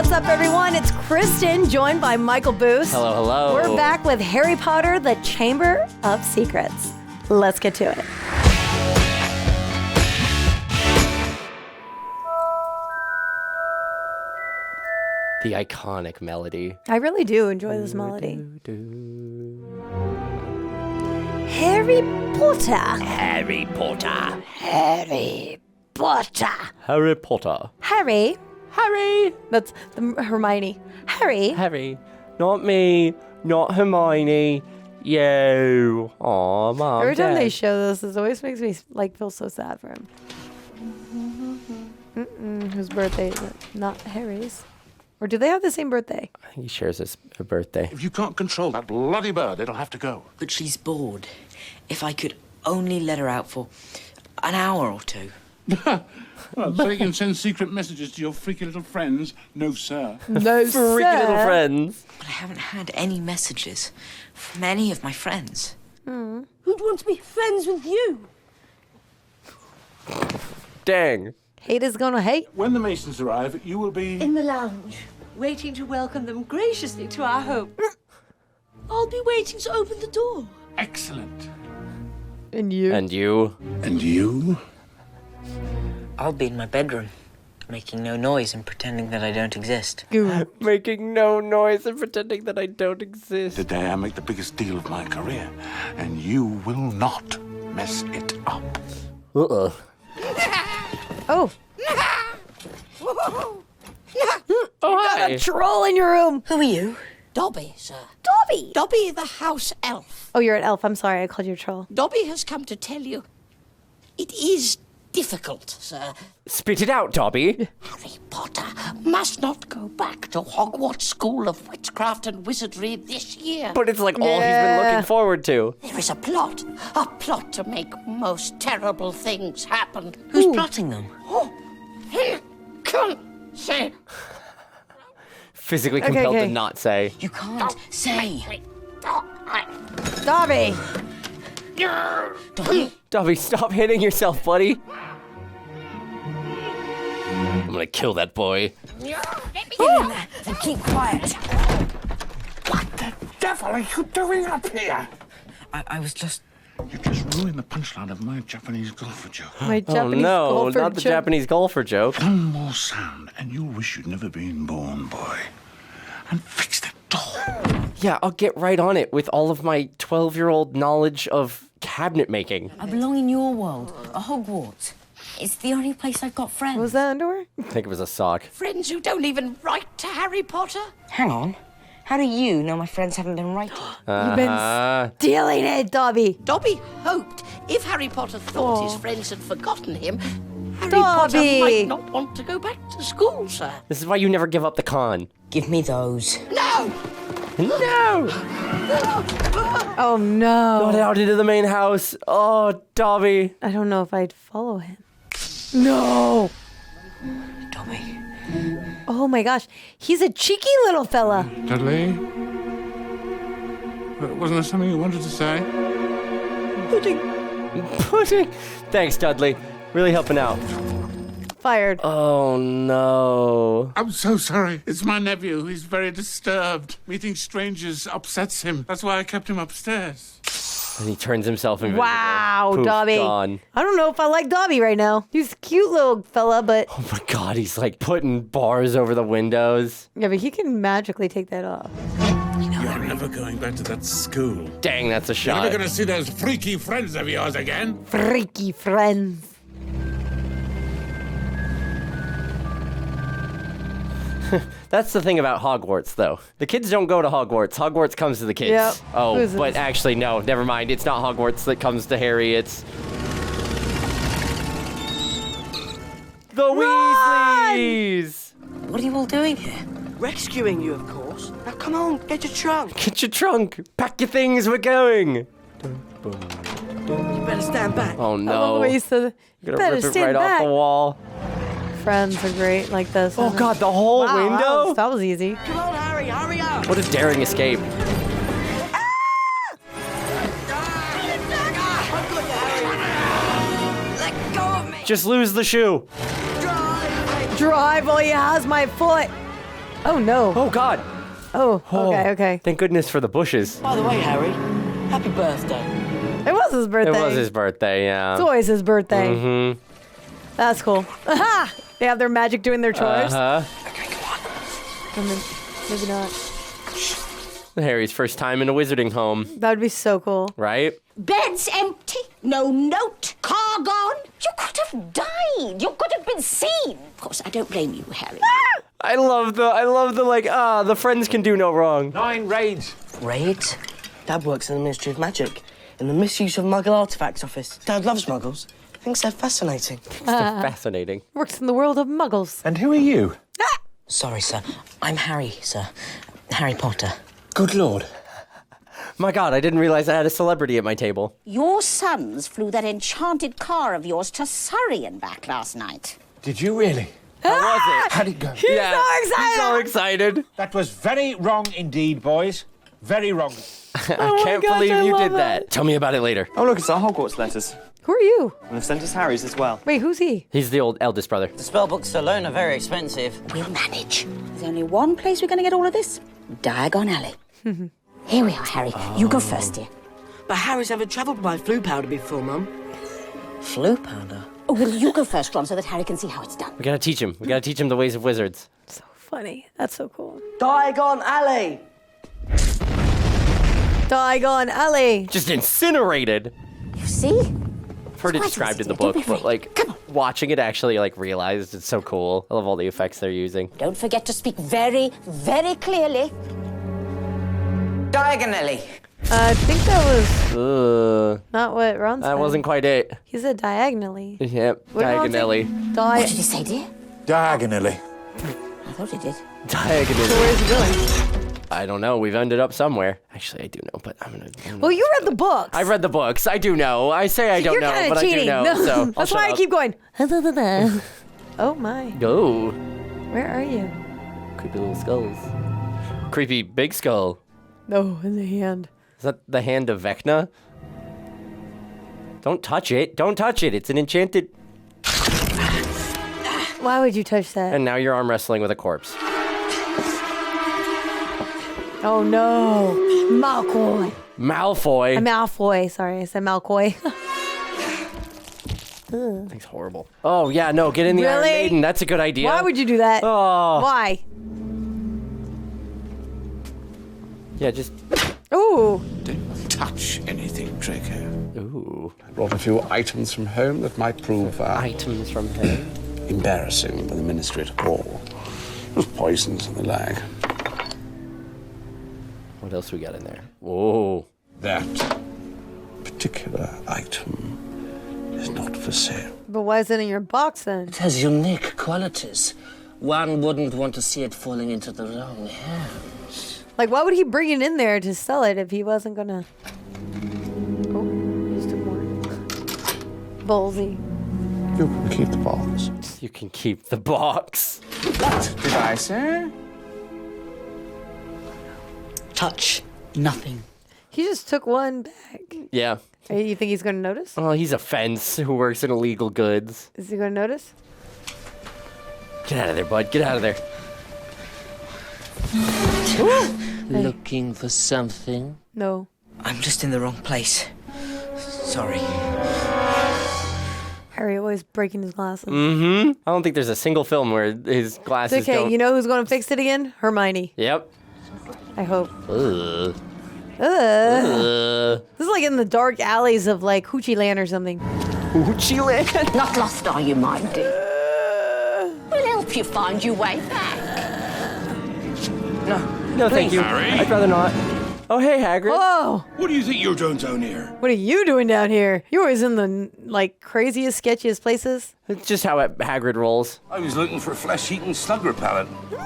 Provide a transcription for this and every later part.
What's up, everyone? It's Kristen, joined by Michael Boose. Hello, hello. We're back with Harry Potter, the Chamber of Secrets. Let's get to it. The iconic melody. I really do enjoy this melody. Harry Potter. Harry Potter. Harry Potter. Harry Potter. Harry. Harry. That's Hermione. Harry. Harry. Not me. Not Hermione. You. Aw, Mom. Every time Dad. they show this, it always makes me feel so sad for him. Whose birthday is it? Not Harry's. Or do they have the same birthday? I think he shares a birthday. If you can't control that bloody bird, it'll have to go. But she's bored. If I could only let her out for an hour or two. Well, so you can send secret messages to your freaky little friends? No, sir. No, Freaky little friends. But I haven't had any messages from any of my friends. Who'd want to be friends with you? Dang. Hate is gonna hate. When the Masons arrive, you will be... In the lounge, waiting to welcome them graciously to our home. I'll be waiting to open the door. Excellent. And you? And you? And you? I'll be in my bedroom, making no noise and pretending that I don't exist. Making no noise and pretending that I don't exist. Today I make the biggest deal of my career, and you will not mess it up. Uh-uh. Oh. Oh, hi. A troll in your room. Who are you? Dobby, sir. Dobby. Dobby, the house elf. Oh, you're an elf. I'm sorry. I called you a troll. Dobby has come to tell you it is difficult, sir. Spit it out, Dobby. Harry Potter must not go back to Hogwarts School of Witchcraft and Wizardry this year. But it's like all he's been looking forward to. There is a plot to make most terrible things happen. Who's plotting them? Oh, he can't say. Physically compelled okay. to not say. You can't say. Dobby. Dobby, Dobby, stop hitting yourself, buddy. I'm gonna kill that boy. get in there and keep quiet. What the devil are you doing up here? I was just... You just ruined the punchline of my Japanese golfer joke. My Oh Japanese no, golfer not the joke. Japanese golfer joke. One more sound, and you'll wish you'd never been born, boy. And fix the door. Yeah, I'll get right on it with all of my 12-year-old knowledge of cabinet making. I belong in your world, at Hogwarts. It's the only place I've got friends. Was that underwear? I think it was a sock. Friends who don't even write to Harry Potter? Hang on. How do you know my friends haven't been writing? You've been stealing it, Dobby. Dobby hoped if Harry Potter thought his friends had forgotten him, Harry Dobby. Potter might not want to go back to school, sir. This is why you never give up the con. Give me those. No! No! Oh, no. Not out into the main house. Oh, Dobby. I don't know if I'd follow him. No. Dobby. Oh, my gosh. He's a cheeky little fella. Dudley? Wasn't there something you wanted to say? Pudding. Thanks, Dudley. Really helping out. Fired. Oh, no. I'm so sorry. It's my nephew. He's very disturbed. Meeting strangers upsets him. That's why I kept him upstairs. And he turns himself invisible. Wow, Poof, Dobby. Gone. I don't know if I like Dobby right now. He's a cute little fella, but... Oh, my God. He's like putting bars over the windows. Yeah, but he can magically take that off. You're never going back to that school. Dang, that's a You're shot. never going to see those freaky friends of yours again. Freaky friends. That's the thing about Hogwarts, though. The kids don't go to Hogwarts. Hogwarts comes to the kids. Yep. Who Oh, is but this? actually, no. Never mind. It's not Hogwarts that comes to Harry. It's... the Weasleys! What are you all doing here? Rescuing you, of course. Now come on, get your trunk. Get your trunk. Pack your things. We're going. You better stand back. Oh, I love no. the way he said, You're you gonna better rip it stand right back. off the wall. Friends are great like this. Oh, isn't it? God, the whole Wow, window? That was easy. Come on, Harry, hurry up. What a daring escape. Let go of me. Just lose the shoe. Drive while he has my foot. Oh, no. Oh, God. Oh, okay. Thank goodness for the bushes. By the way, Harry, happy birthday. It was his birthday. It was his birthday, yeah. It's always his birthday. Mm-hmm. That's cool. Aha! They have their magic doing their chores. Okay, come on. Maybe not. Harry's first time in a wizarding home, That would be so cool. right? Bed's empty. No note. Car gone. You could have died. You could have been seen. Of course, I don't blame you, Harry. I love the like, the friends can do no wrong. 9 raids. Raids? Dad works in the Ministry of Magic, in the Misuse of Muggle Artifacts office. Dad loves Muggles. Thinks they're fascinating. Fascinating. Works in the world of muggles. And who are you? Sorry, sir. I'm Harry, sir. Harry Potter. Good Lord. My God, I didn't realize I had a celebrity at my table. Your sons flew that enchanted car of yours to Surrey and back last night. Did you really? How was it? How'd it go? He's so excited. He's so excited. That was very wrong indeed, boys. Very wrong. I can't gosh, believe I you love did that. that. Tell me about it later. Oh, look, it's our Hogwarts letters. Who are you? And they've sent us Harry's as well. Wait, who's he? He's the eldest brother. The spellbooks alone are very expensive. We'll manage. There's only one place we're going to get all of this. Diagon Alley. Here we are, Harry. You go first, dear. But Harry's never travelled by flu powder before, Mum. Flu powder? Oh, well, you go first, Ron, so that Harry can see how it's done. We gotta teach him. We gotta teach him the ways of wizards. So funny. That's so cool. Diagon Alley. Diagon Alley. Just incinerated. You see? I've heard it quite described in easy, the don't book, be but afraid. like Come on. watching it actually like realized it's so cool. I love all the effects they're using. Don't forget to speak very, very clearly. Diagonally. I think that was not what Ron said. That wasn't quite it. He said diagonally. Yep, What did Ron say? diagonally. What did he say, dear? Diagonally. I thought he did. Diagonally. So where's he going? I don't know. We've ended up somewhere. Actually, I do know, but I'm gonna. Well, you read the books. I read the books. I do know. I say I don't You're know, kinda but cheating. I do know. No. So That's why I keep going. Oh my. Go. Where are you? Creepy little skulls. Creepy big skull. No, in the hand. Is that the hand of Vecna? Don't touch it. Don't touch it. It's an enchanted. Why would you touch that? And now you're arm wrestling with a corpse. Oh no. Malfoy. Malfoy. Malfoy. Sorry, I said Malfoy. That's horrible. Oh yeah, no. Get in the Iron Really? Maiden. That's a good idea. Why would you do that? Oh. Why? Yeah, just. Ooh. Don't touch anything, Draco. Ooh. I brought a few items from home that might prove Items from him. embarrassing for the Ministry at all. There's poisons and the like. What else we got in there? Whoa. That particular item is not for sale. But why is it in your box then? It has unique qualities. One wouldn't want to see it falling into the wrong hands. Like, why would he bring it in there to sell it if he wasn't gonna? Oh, just took more. Ballsy. You can keep the box. You can keep the box. What did I say? Touch nothing. He just took one back. Yeah. Hey, you think he's gonna notice? Oh, he's a fence who works in illegal goods. Is he gonna notice? Get out of there, bud. Get out of there. Looking for something? No. I'm just in the wrong place. Sorry. Harry always breaking his glasses. Mm-hmm. I don't think there's a single film where his glasses It's okay. don't... You know who's gonna fix it again? Hermione. Yep. I hope. Ugh. This is like in the dark alleys of like Hoochie Land or something. Hoochie Land? Not lost, are you, my dear? We'll help you find your way back. No, thank you. Harry? I'd rather not. Oh, hey, Hagrid. Oh, What do you think you're doing down here? what are you doing down here? You're always in the like craziest, sketchiest places. It's just how Hagrid rolls. I was looking for flesh-eating slug repellent. They're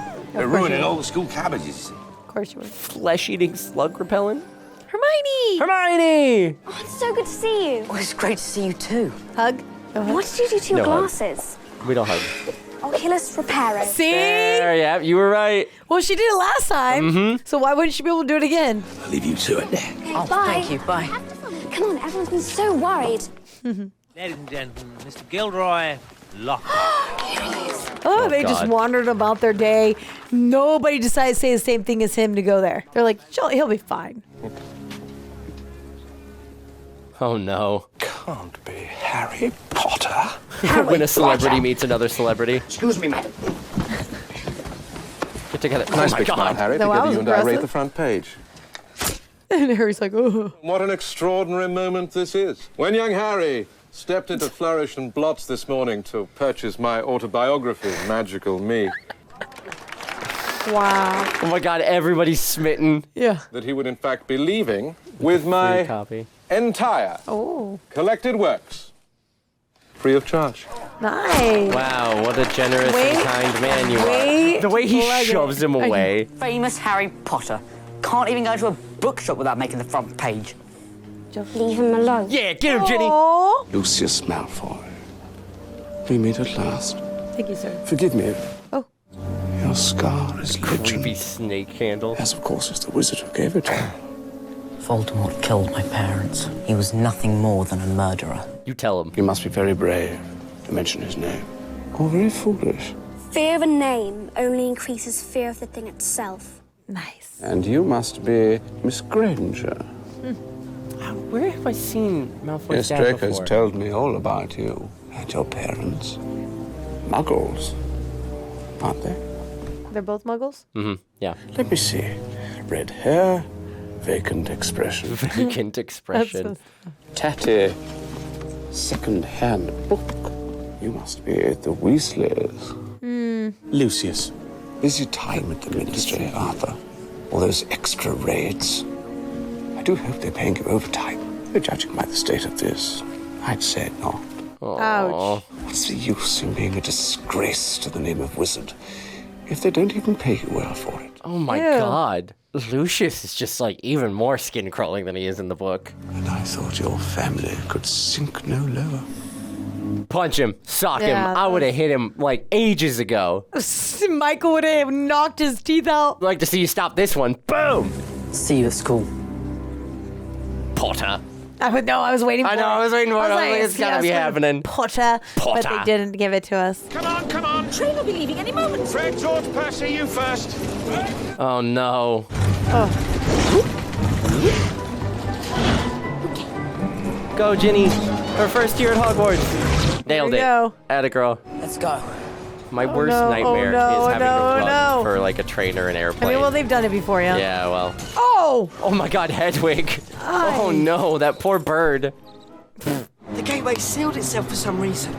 course ruining you all the school cabbages. Of course you were. Flesh-eating slug repellent? Hermione! Hermione! Oh, it's so good to see you. Oh, it's great to see you too. Hug. Go hug. What did you do to your No hug. glasses? We don't hug. Oculus reparo. See? There, yeah, you were right. Well, she did it last time. So why wouldn't she be able to do it again? I'll leave you to it then. Oh, Bye. thank you. Bye. Come on, everyone's been so worried. Ladies and gentlemen, Mr. Gilroy Lock. Oh, they just God. wandered about their day. Nobody decided to say the same thing as him to go there. They're like, he'll be fine. Oh no. Can't be Harry Potter. When a celebrity meets another celebrity. Excuse me, madam. Get together. Nice oh my big smile, God. Harry. No, Together was you and I rate aggressive. the front page. And Harry's like, oh. What an extraordinary moment this is. When young Harry stepped into Flourish and Blots this morning to purchase my autobiography, Magical Me, Wow. Oh my God, everybody's smitten. Yeah. that he would in fact be leaving with Free my copy. entire collected works, free of charge. Nice. Wow, what a generous Wait. and kind man you Wait. are. The way he Plug it. shoves him away. Famous Harry Potter. Can't even go to a bookshop without making the front page. Leave him alone. Yeah, get him, Ginny. Aw. Lucius Malfoy. We meet at last. Thank you, sir. Forgive me. Oh. Your scar is legend. Creepy snake handle. As of course is the wizard who gave it to you. Voldemort killed my parents. He was nothing more than a murderer. You tell him. You must be very brave to mention his name. Or very foolish. Fear of a name only increases fear of the thing itself. Nice. And you must be Miss Granger. Where have I seen Malfoy's Miss dad Draco's before? told me all about you and your parents. Muggles, aren't they? They're both muggles? Mm-hmm, yeah. Let me see. Red hair, vacant expression. Vacant expression. Tatty, second-hand book. You must be the Weasleys. Lucius, busy time at the ministry, Arthur. All those extra raids. I do hope they're paying you overtime. But judging by the state of this, I'd say not. Ouch. What's the use in being a disgrace to the name of wizard if they don't even pay you well for it? Oh my Ew. God. Lucius is just like even more skin crawling than he is in the book. And I thought your family could sink no lower. Punch him, sock Yeah, him. I would have hit him like ages ago. Michael would have knocked his teeth out. I'd like to see you stop this one. Boom! See you at school. Potter. I was waiting for it. I know, I was waiting for it. I was like, it's gotta be yes, happening. Potter. But Potter. they didn't give it to us. Come on. Train will be leaving any moment. Fred, George, Percy, you first. Oh no. Go, Ginny. Her first year at Hogwarts. Nailed There it. you go. Atta girl. Let's go. My worst no, nightmare no, is having no, to run no. for like a train or an I airplane. mean, well, they've done it before, yeah. Yeah, well. Oh! Oh my God, Hedwig. Oh no, that poor bird. The gateway sealed itself for some reason.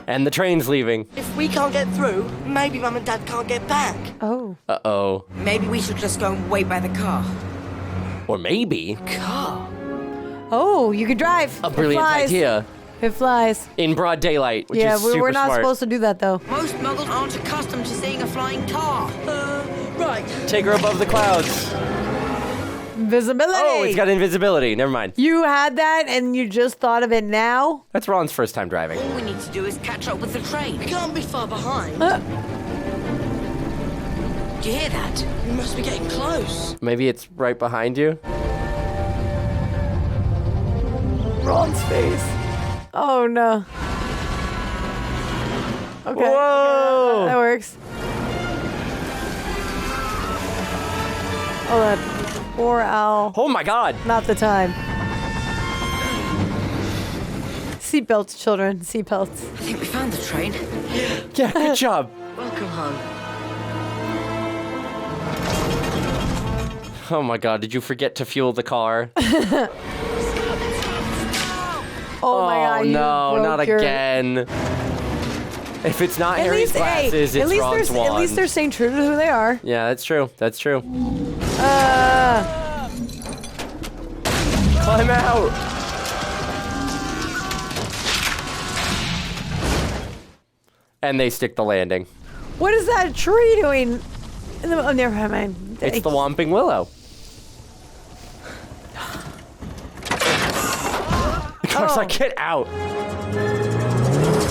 And the train's leaving. If we can't get through, maybe Mum and Dad can't get back. Oh. Uh-oh. Maybe we should just go and wait by the car. Or maybe Car? Oh, you could drive. a brilliant it flies. idea It flies. in broad daylight, which Yeah, is super we're not smart. supposed to do that, though. Most muggles aren't accustomed to seeing a flying car. Right. Take her above the clouds. Invisibility. Oh, it's got invisibility. Never mind. You had that and you just thought of it now? That's Ron's first time driving. All we need to do is catch up with the train. We can't be far behind. Do you hear that? We must be getting close. Maybe it's right behind you. Ron's face. Oh, no. Okay. Whoa! That works. Oh, that poor owl. Oh my God! Not the time. Seatbelts, children. Seatbelts. I think we found the train. Yeah, good job. Welcome home. Oh my God, did you forget to fuel the car? Oh my God. you no, broke not your- again. If it's not At Harry's least, hey, glasses, at it's least Ron's they're, wand. At least they're staying true to who they are. Yeah, that's true. That's true. Climb out! And they stick the landing. What is that tree doing? Oh, never mind. It's the Whomping Willow. The car's like, get out.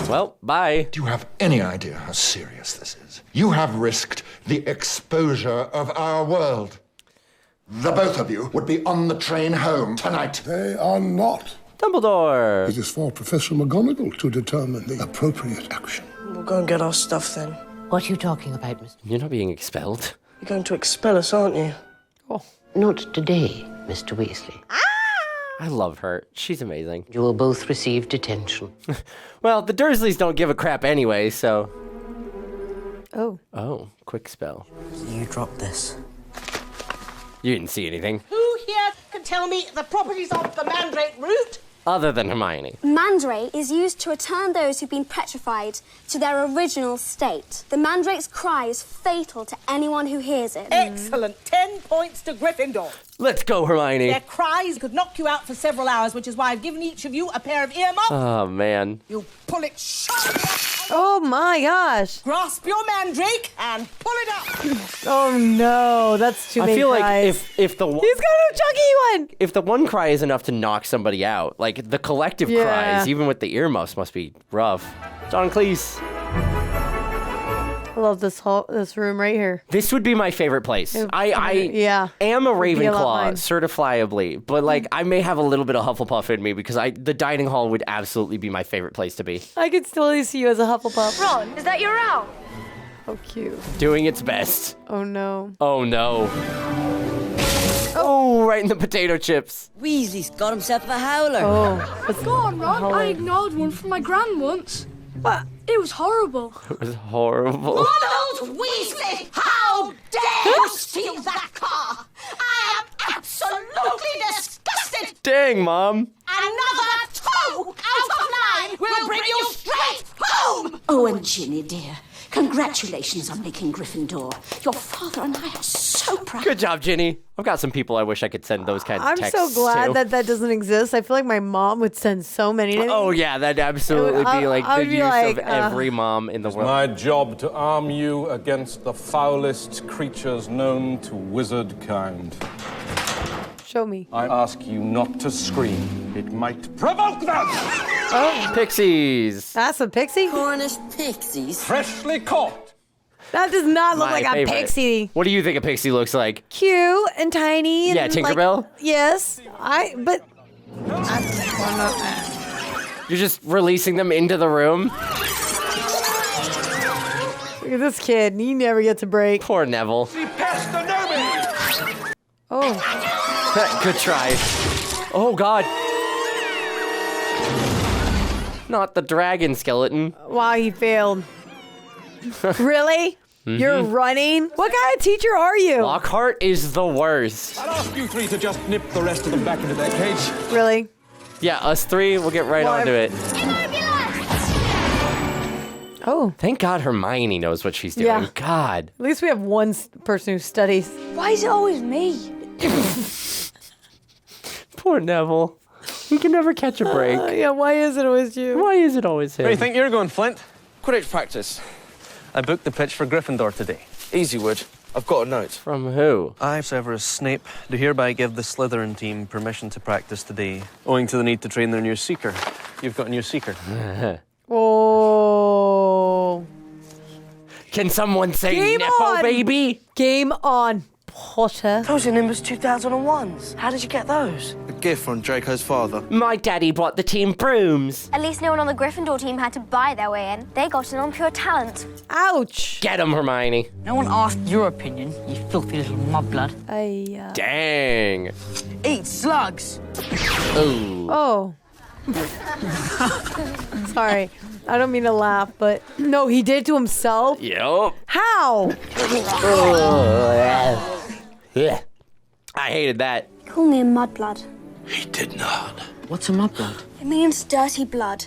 Well, bye. Do you have any idea how serious this is? You have risked the exposure of our world. The both of you would be on the train home tonight. They are not Dumbledore. It is for Professor McGonagall to determine the appropriate action. We'll go and get our stuff then. What are you talking about, Mr. You're not being expelled. You're going to expel us, aren't you? Oh. Not today, Mr. Weasley. I love her. She's amazing. You will both receive detention. Well, the Dursleys don't give a crap anyway, so... Oh. Oh, quick spell. You dropped this. You didn't see anything. Who here can tell me the properties of the mandrake root? Other than Hermione. Mandrake is used to return those who've been petrified to their original state. The mandrake's cry is fatal to anyone who hears it. Excellent. 10 points to Gryffindor. Let's go, Hermione. Their cries could knock you out for several hours, which is why I've given each of you a pair of earmuffs. Oh, man. You pull it sharply up. Oh my gosh. Grasp your mandrake and pull it up. Oh no, that's too many I feel cries. like if the one... He's got a chunky one! If the one cry is enough to knock somebody out, like the collective cries, even with the earmuffs, must be rough. John Cleese. I love this room right here. This would be my favorite place. I yeah. am a It'd be a lot Ravenclaw, mine. certifiably, but like I may have a little bit of Hufflepuff in me because the dining hall would absolutely be my favorite place to be. I could still see you as a Hufflepuff. Ron, is that your owl? Oh, cute. Doing its best. Oh no. Oh no. Oh, right in the potato chips. Weasley's got himself a howler. Oh. Go on, Ron. I ignored one from my gran once. But it was horrible. It was horrible. Ronald Weasley, how dare you steal that car? I am absolutely disgusted. Dang, Mom. Another 2 out of 9 will bring you straight home. Oh, and Ginny, dear, congratulations on making Gryffindor. Your father and I are so proud. Good job, Ginny. I've got some people I wish I could send those kinds of I'm texts so glad to. that doesn't exist. I feel like my mom would send so many to me. Oh, yeah, that'd absolutely be like I the would be use like, of every mom in the It's world. my job to arm you against the foulest creatures known to wizard kind. Show me. I ask you not to scream. It might provoke them! Oh. Pixies. That's a pixie? Cornish pixies. Freshly caught. That does not look My like favorite. a pixie. What do you think a pixie looks like? Cute and tiny. And Yeah, Tinkerbell? Like, yes. You're just releasing them into the room? Look at this kid. He never gets a break. Poor Neville. Oh. Good try. Oh, God. Not the dragon skeleton. Wow, he failed. Really? Mhm. You're running? What kind of teacher are you? Lockhart is the worst. I'll ask you 3 to just nip the rest of them back into their cage. Really? Yeah, us 3, we'll get right onto it. Oh. Thank God Hermione knows what she's doing. Yeah. God. At least we have one person who studies. Why is it always me? Poor Neville. He can never catch a break. Yeah, why is it always you? Why is it always him? Where do you think you're going, Flint? Quidditch practice. I booked the pitch for Gryffindor today. Easy, Wood. I've got a note. From who? I, Severus Snape, do hereby give the Slytherin team permission to practice today, owing to the need to train their new Seeker. You've got a new Seeker. Oh. Can someone say Game Nepo, on. baby? Game on, Potter. Those are Nimbus 2001s. How did you get those? A gift from Draco's father. My daddy brought the team brooms. At least no one on the Gryffindor team had to buy their way in. They got in on pure talent. Ouch. Get him, Hermione. No one asked your opinion, you filthy little mudblood. Dang. Eat slugs. Ooh. Oh. Sorry. I don't mean to laugh, but no, he did it to himself. Yup. How? I hated that. Call me a mudblood. He did not. What's a mudblood? It means dirty blood.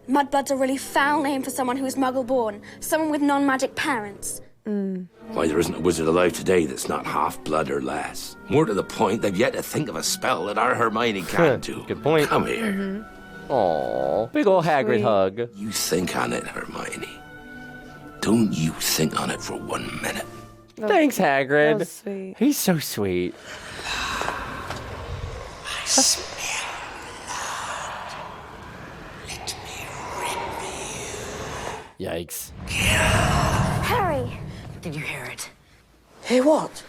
Mudblood's a really foul name for someone who is muggle-born, someone with non-magic parents. Why, there isn't a wizard alive today that's not half-blood or less. More to the point, they've yet to think of a spell that our Hermione can't do. Good point. Come here. Aww. Big ol' Hagrid Sweet. hug. You think on it, Hermione. Don't you think on it for 1 minute. Thanks, Hagrid. That was sweet. He's so sweet. Yikes. Harry! Did you hear it? Hear what?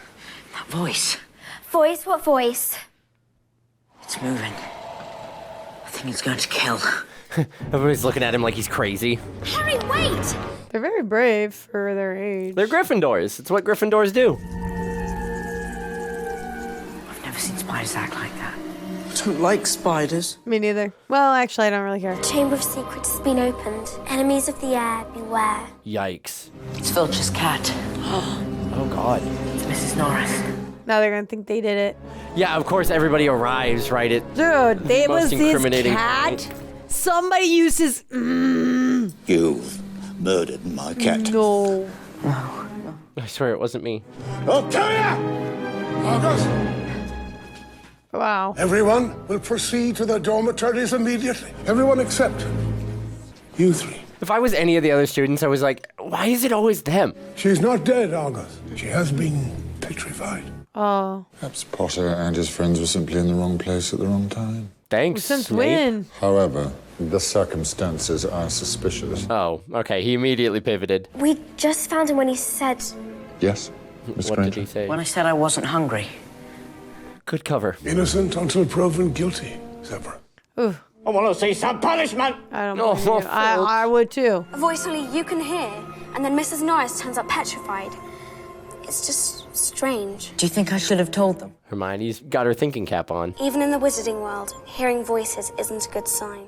That voice. Voice? What voice? It's moving. think he's going to kill. Everybody's looking at him like he's crazy. Harry, wait! They're very brave for their age. They're Gryffindors. It's what Gryffindors do. I've never seen spiders act like that. I don't like spiders. Me neither. Well, actually, I don't really care. The Chamber of Secrets has been opened. Enemies of the air, beware. Yikes. It's Filch's cat. Oh, God. It's Mrs. Norris. Now they're gonna think they did it. Yeah, of course, everybody arrives, right? Dude, it was most his incriminating cat. Somebody used his. You've murdered my cat. No. I swear it wasn't me. I'll tell ya! August, Wow. everyone will proceed to their dormitories immediately. Everyone except you three. If I was any of the other students, I was like, why is it always them? She's not dead, August. She has been petrified. Oh. Perhaps Potter and his friends were simply in the wrong place at the wrong time. Thanks, Since Snape. when? However, the circumstances are suspicious. Oh, okay. He immediately pivoted. We just found him when he said... Yes, Miss What Granger? did he say? When I said I wasn't hungry. Good cover. Innocent until proven guilty, Severus. Ooh. I want to see some punishment. I don't Oh, believe you. I would too. A voice only you can hear, and then Mrs. Norris turns up petrified. It's just strange. Do you think I should have told them? Hermione's got her thinking cap on. Even in the wizarding world, hearing voices isn't a good sign.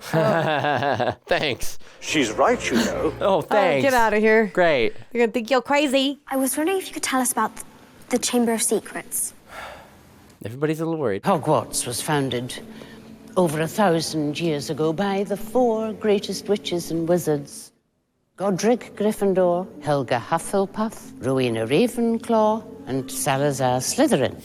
Thanks. She's right, you know. Oh, thanks. Get out of here. Great. You're gonna think you're crazy. I was wondering if you could tell us about the Chamber of Secrets. Everybody's a little worried. Hogwarts was founded over 1,000 years ago by the 4 greatest witches and wizards. Godric Gryffindor, Helga Hufflepuff, Rowena Ravenclaw, and Salazar Slytherin.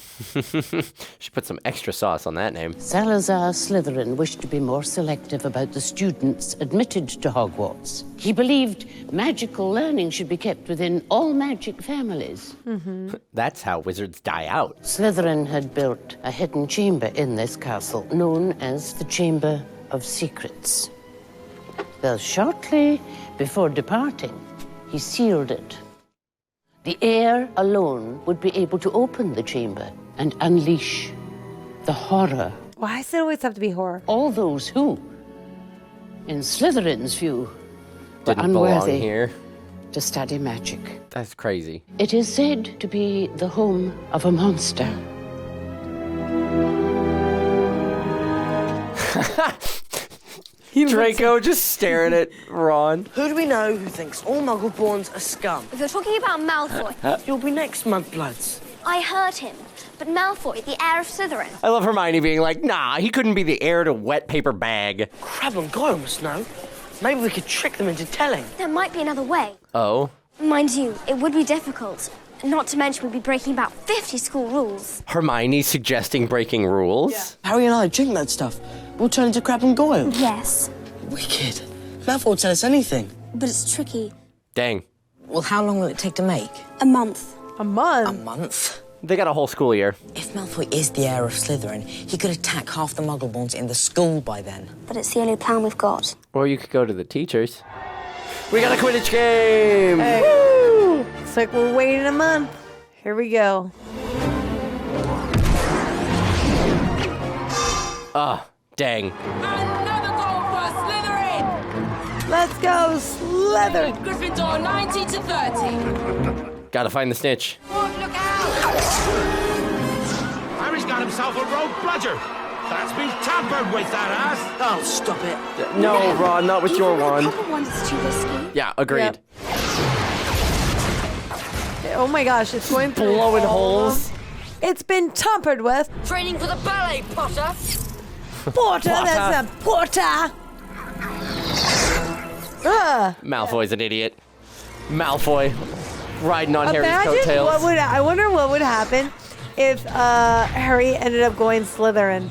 She put some extra sauce on that name. Salazar Slytherin wished to be more selective about the students admitted to Hogwarts. He believed magical learning should be kept within all magic families. That's how wizards die out. Slytherin had built a hidden chamber in this castle, known as the Chamber of Secrets. Well, shortly before departing, he sealed it. The heir alone would be able to open the chamber and unleash the horror. Why does it always have to be horror? All those who, in Slytherin's view, were Didn't belong unworthy here. to study magic. That's crazy. It is said to be the home of a monster. Draco just staring at Ron. Who do we know who thinks all Muggle-borns are scum? If you're talking about Malfoy, You'll be next, Mudbloods. I heard him. But Malfoy, the heir of Slytherin. I love Hermione being like, nah, he couldn't be the heir to wet paper bag. Crab and Goyle must know. Maybe we could trick them into telling. There might be another way. Oh? Mind you, it would be difficult. Not to mention we'd be breaking about 50 school rules. Hermione suggesting breaking rules? Harry and I drink that stuff. We'll turn into Crab and Goyle. Yes, Wicked. Malfoy will tell us anything. but it's tricky. Dang. Well, how long will it take to make? A month. A month? A month? They got a whole school year. If Malfoy is the heir of Slytherin, he could attack half the Muggle-borns in the school by then. But it's the only plan we've got. Or you could go to the teachers. We got a Quidditch game! Hey. Woo! It's like we're waiting a month. Here we go. Ah, dang. Another goal for Slytherin! Let's go, Slytherin! Gryffindor 90 to 30. Gotta find the snitch. Look out! Harry's got himself a rogue bludger. That's been tampered with, that ass. Oh, stop it. No, Ron, not with your wand. Couple ones is too risky. Yeah, agreed. Yep. Oh my gosh, it's going through Blowing all holes. It's been tampered with. Training for the ballet, Potter. Potter, that's a Potter. Malfoy's an idiot. Malfoy riding on Harry's Imagine coattails. I wonder what would happen if Harry ended up going Slytherin.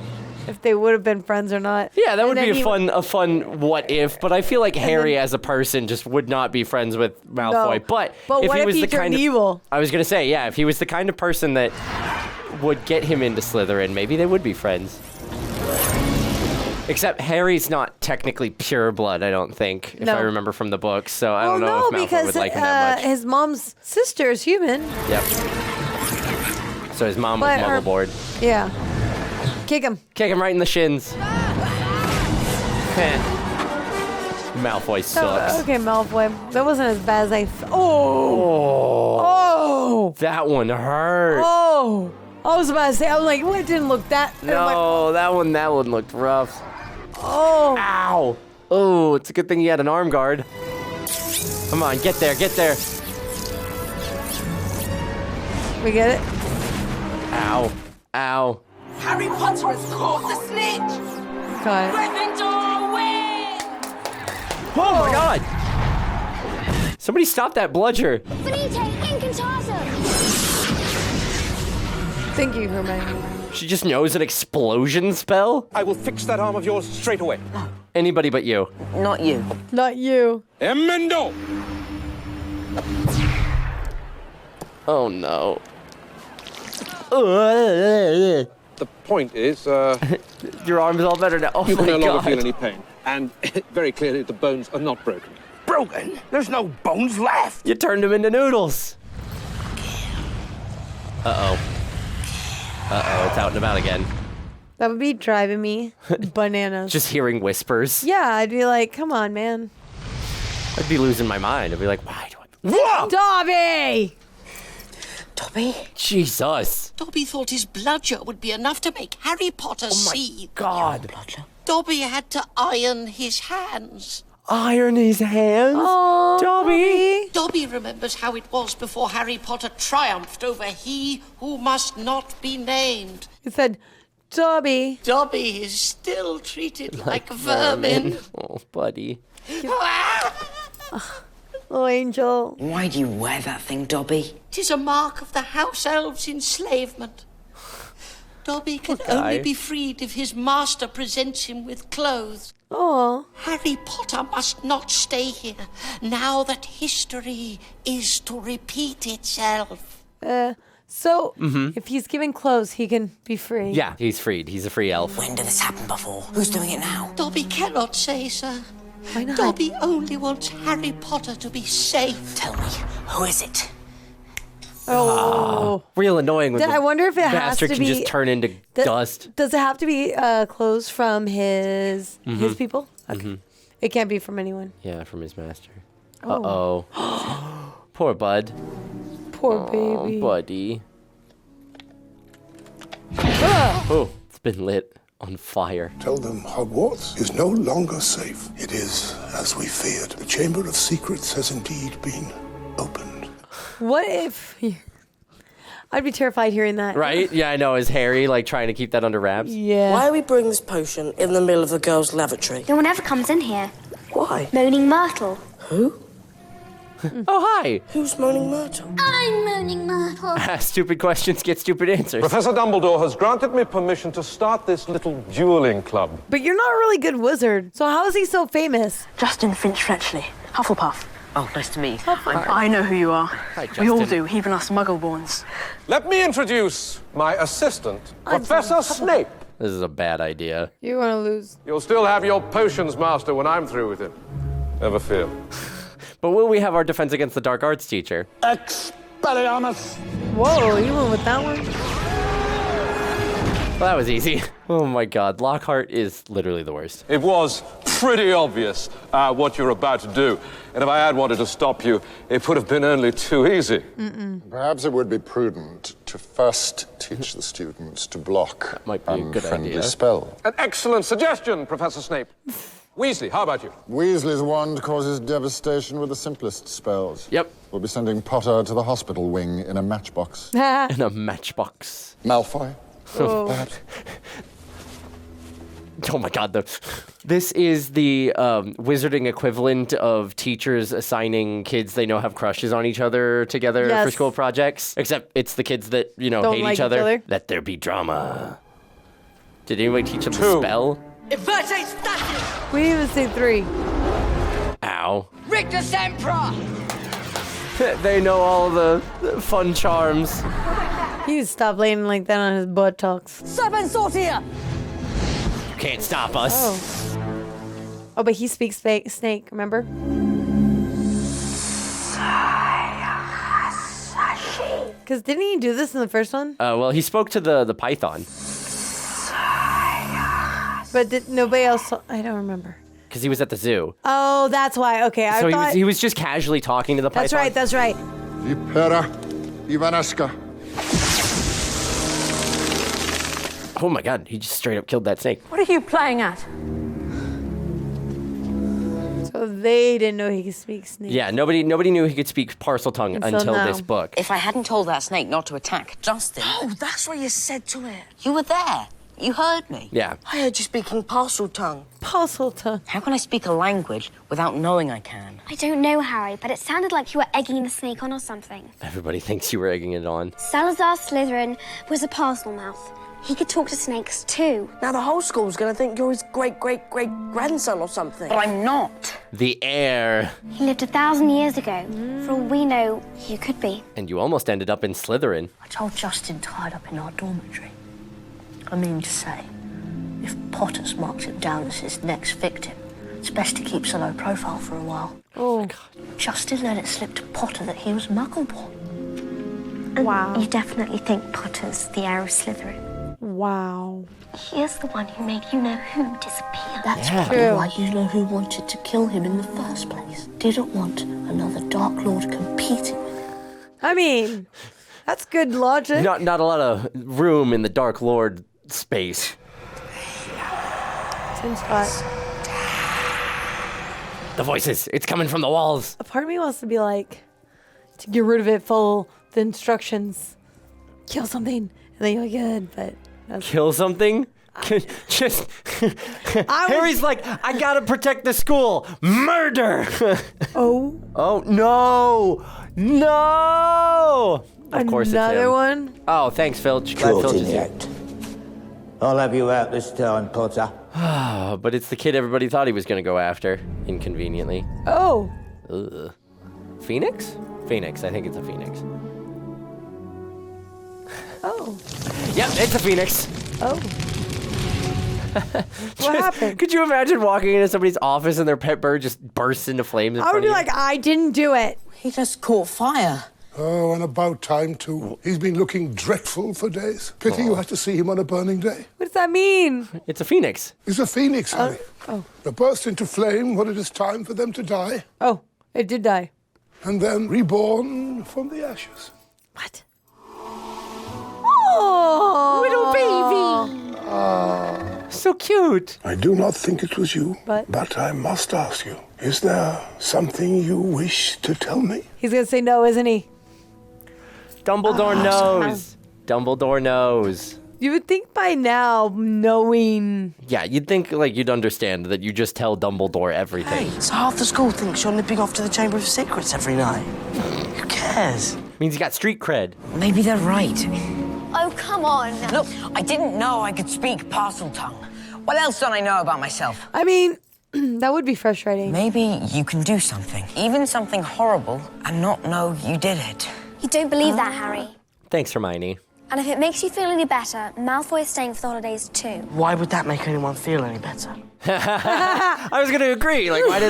If they would have been friends or not. Yeah, that would And be then a fun what if, but I feel like Harry as a person just would not be friends with Malfoy. No. But what he if was he the turned kind of evil? I was gonna say, yeah, if he was the kind of person that would get him into Slytherin, maybe they would be friends. Except Harry's not technically pure blood, I don't think, if No. I remember from the books. So I Well, don't know no, if Malfoy because would like him that much. his mom's sister is human. Yep. So his mom was But her- Muggle-born. Yeah. Kick him. Kick him right in the shins. Malfoy sucks. Okay, Malfoy. That wasn't as bad as I Oh! That one hurt. Oh! I was about to say, I was like, well, it didn't look that. No, that one looked rough. Oh! Ow! Oh, it's a good thing you had an arm guard. Come on, get there, get there. We get it? Ow. Ow. Harry Potter has caught the snitch! Got it. Gryffindor win! Oh my god! Somebody stop that bludger. Finite incantatem! Thank you, Hermione. She just knows an explosion spell? I will fix that arm of yours straight away. Anybody but you. Not you. Not you. Emendo! Oh no. The point is, your arm's all better now. Oh you can my no longer God. feel any pain. And very clearly, the bones are not broken. Broken? There's no bones left. You turned him into noodles. Uh-oh. Uh-oh, it's out and about again. That would be driving me bananas. Just hearing whispers. Yeah, I'd be like, come on, man. I'd be losing my mind. I'd be like, why do I... Whoa! Dobby! Dobby? Jesus. Dobby thought his bludger would be enough to make Harry Potter see. God. Dobby had to iron his hands. Iron his hands? Oh, Dobby. Dobby remembers how it was before Harry Potter triumphed over he who must not be named. He said, Dobby. Dobby is still treated like vermin. Oh, buddy. Oh, Angel. Why do you wear that thing, Dobby? 'Tis a mark of the house elves' enslavement. Dobby can Poor guy. only be freed if his master presents him with clothes. Oh. Harry Potter must not stay here, now that history is to repeat itself. So, if he's given clothes, he can be free. Yeah, he's freed. He's a free elf. When did this happen before? Who's doing it now? Dobby cannot say, sir. Why not? Dobby only wants Harry Potter to be safe. Tell me, who is it? Oh. Real annoying when I wonder if it has bastard to can be... just turn into dust. Does it have to be clothes from his people? Okay. It can't be from anyone. Yeah, from his master. Oh. Uh-oh. Poor bud. Poor baby. Buddy. Oh, it's been lit on fire. Tell them Hogwarts is no longer safe. It is as we feared. The Chamber of Secrets has indeed been opened. What if... I'd be terrified hearing that. Right? Yeah, I know. Is Harry, like, trying to keep that under wraps? Yeah. Why are we bringing this potion in the middle of the girls' lavatory? No one ever comes in here. Why? Moaning Myrtle. Who? Oh, hi. Who's Moaning Myrtle? I'm Moaning Myrtle. Ask stupid questions, get stupid answers. Professor Dumbledore has granted me permission to start this little dueling club. But you're not a really good wizard. So how is he so famous? Justin Finch-Fletchley, Hufflepuff. Oh, nice to meet you. I know who you are. Hi, We all Justin. do, even us Muggleborns. Let me introduce my assistant, Professor Snape. This is a bad idea. You're going to lose. You'll still have your potions, Master, when I'm through with him. Never fear. But will we have our defense against the dark arts teacher? Expelliarmus! Whoa, you went with that one? Well, that was easy. Oh my god, Lockhart is literally the worst. It was pretty obvious what you're about to do. And if I had wanted to stop you, it would have been only too easy. Perhaps it would be prudent to first teach the students to block might be a good unfriendly idea. spell. An excellent suggestion, Professor Snape. Weasley, how about you? Weasley's wand causes devastation with the simplest spells. Yep. We'll be sending Potter to the hospital wing in a matchbox. In a matchbox. Malfoy? Oh. Perhaps? Oh my god, this is the wizarding equivalent of teachers assigning kids they know have crushes on each other together for Yes. school projects. Except it's the kids that, you know, Don't hate like each each other. other. Let there be drama. Did anybody teach them the spell? Inverted status! We didn't even say 3. Ow. Rictus Sempra! They know all the fun charms. He needs to stop laying like that on his buttocks. Serpent You can't stop us. Oh, but he speaks snake, remember? Because didn't he do this in the first one? Well, he spoke to the python. But did nobody else? I don't remember. because he was at the zoo. Oh, that's why. Okay, I So thought... he was just casually talking to the python. That's right, that's right. Vipera Ivanaska. Oh my god, he just straight up killed that snake. What are you playing at? So they didn't know he could speak snake. Yeah, nobody knew he could speak parcel tongue until now. this book. If I hadn't told that snake not to attack Justin... Oh, that's what you said to it. You were there. You heard me. Yeah. I heard you speaking parcel tongue. Parcel tongue. How can I speak a language without knowing I can? I don't know, Harry, but it sounded like you were egging the snake on or something. Everybody thinks you were egging it on. Salazar Slytherin was a parcel mouth. He could talk to snakes too. Now the whole school's gonna think you're his great-great-great-grandson or something. But I'm not. The heir. He lived 1,000 years ago. For all we know, you could be. And you almost ended up in Slytherin. I told Justin to hide up in our dormitory. I mean to say, if Potter's marked him down as his next victim, it's best to keep a low profile for a while. Oh. Justin let it slip to Potter that he was Muggle-born. Wow. You definitely think Potter's the heir of Slytherin? Wow. He is the one who made you-know-who disappear. That's probably why you-know-who wanted to kill him in the first place. Didn't want another Dark Lord competing with him. I mean, that's good logic. Not a lot of room in the Dark Lord space. Same spot. The voices. It's coming from the walls. A part of me wants to be like, to get rid of it, follow the instructions. Kill something, and then you're good, but... Kill something? Just... Harry's like, I gotta protect the school. Murder! Oh. Oh, no! No! Of course it's him. Another one? Oh, thanks, Filch. Glad Filch is here. I'll have you out this time, Potter. But it's the kid everybody thought he was gonna go after, inconveniently. Oh. Ugh. Phoenix? Phoenix. I think it's a phoenix. Oh. Yep, it's a phoenix. Oh. What happened? Could you imagine walking into somebody's office and their pet bird just bursts into flames in I would front be of you? like, I didn't do it. He just caught fire. Oh, and about time, too. He's been looking dreadful for days. Pity you had to see him on a burning day. What does that mean? It's a phoenix. He's a phoenix, Harry. Oh. They burst into flame when it is time for them to die. Oh, it did die. And then reborn from the ashes. What? Oh, little baby. So cute. I do not think it was you, but I must ask you, is there something you wish to tell me? He's going to say no, isn't he? Dumbledore knows. Dumbledore knows. You would think by now, knowing... Yeah, you'd think like you'd understand that you just tell Dumbledore everything. Hey, so half the school thinks you're nipping off to the Chamber of Secrets every night. Who cares? Means you got street cred. Maybe they're right. Oh, come on. Look, I didn't know I could speak parcel tongue. What else don't I know about myself? I mean, that would be frustrating. Maybe you can do something, even something horrible, and not know you did it. You don't believe that, Harry. Thanks, Hermione. And if it makes you feel any better, Malfoy is staying for the holidays too. Why would that make anyone feel any better? I was going to agree. Like, what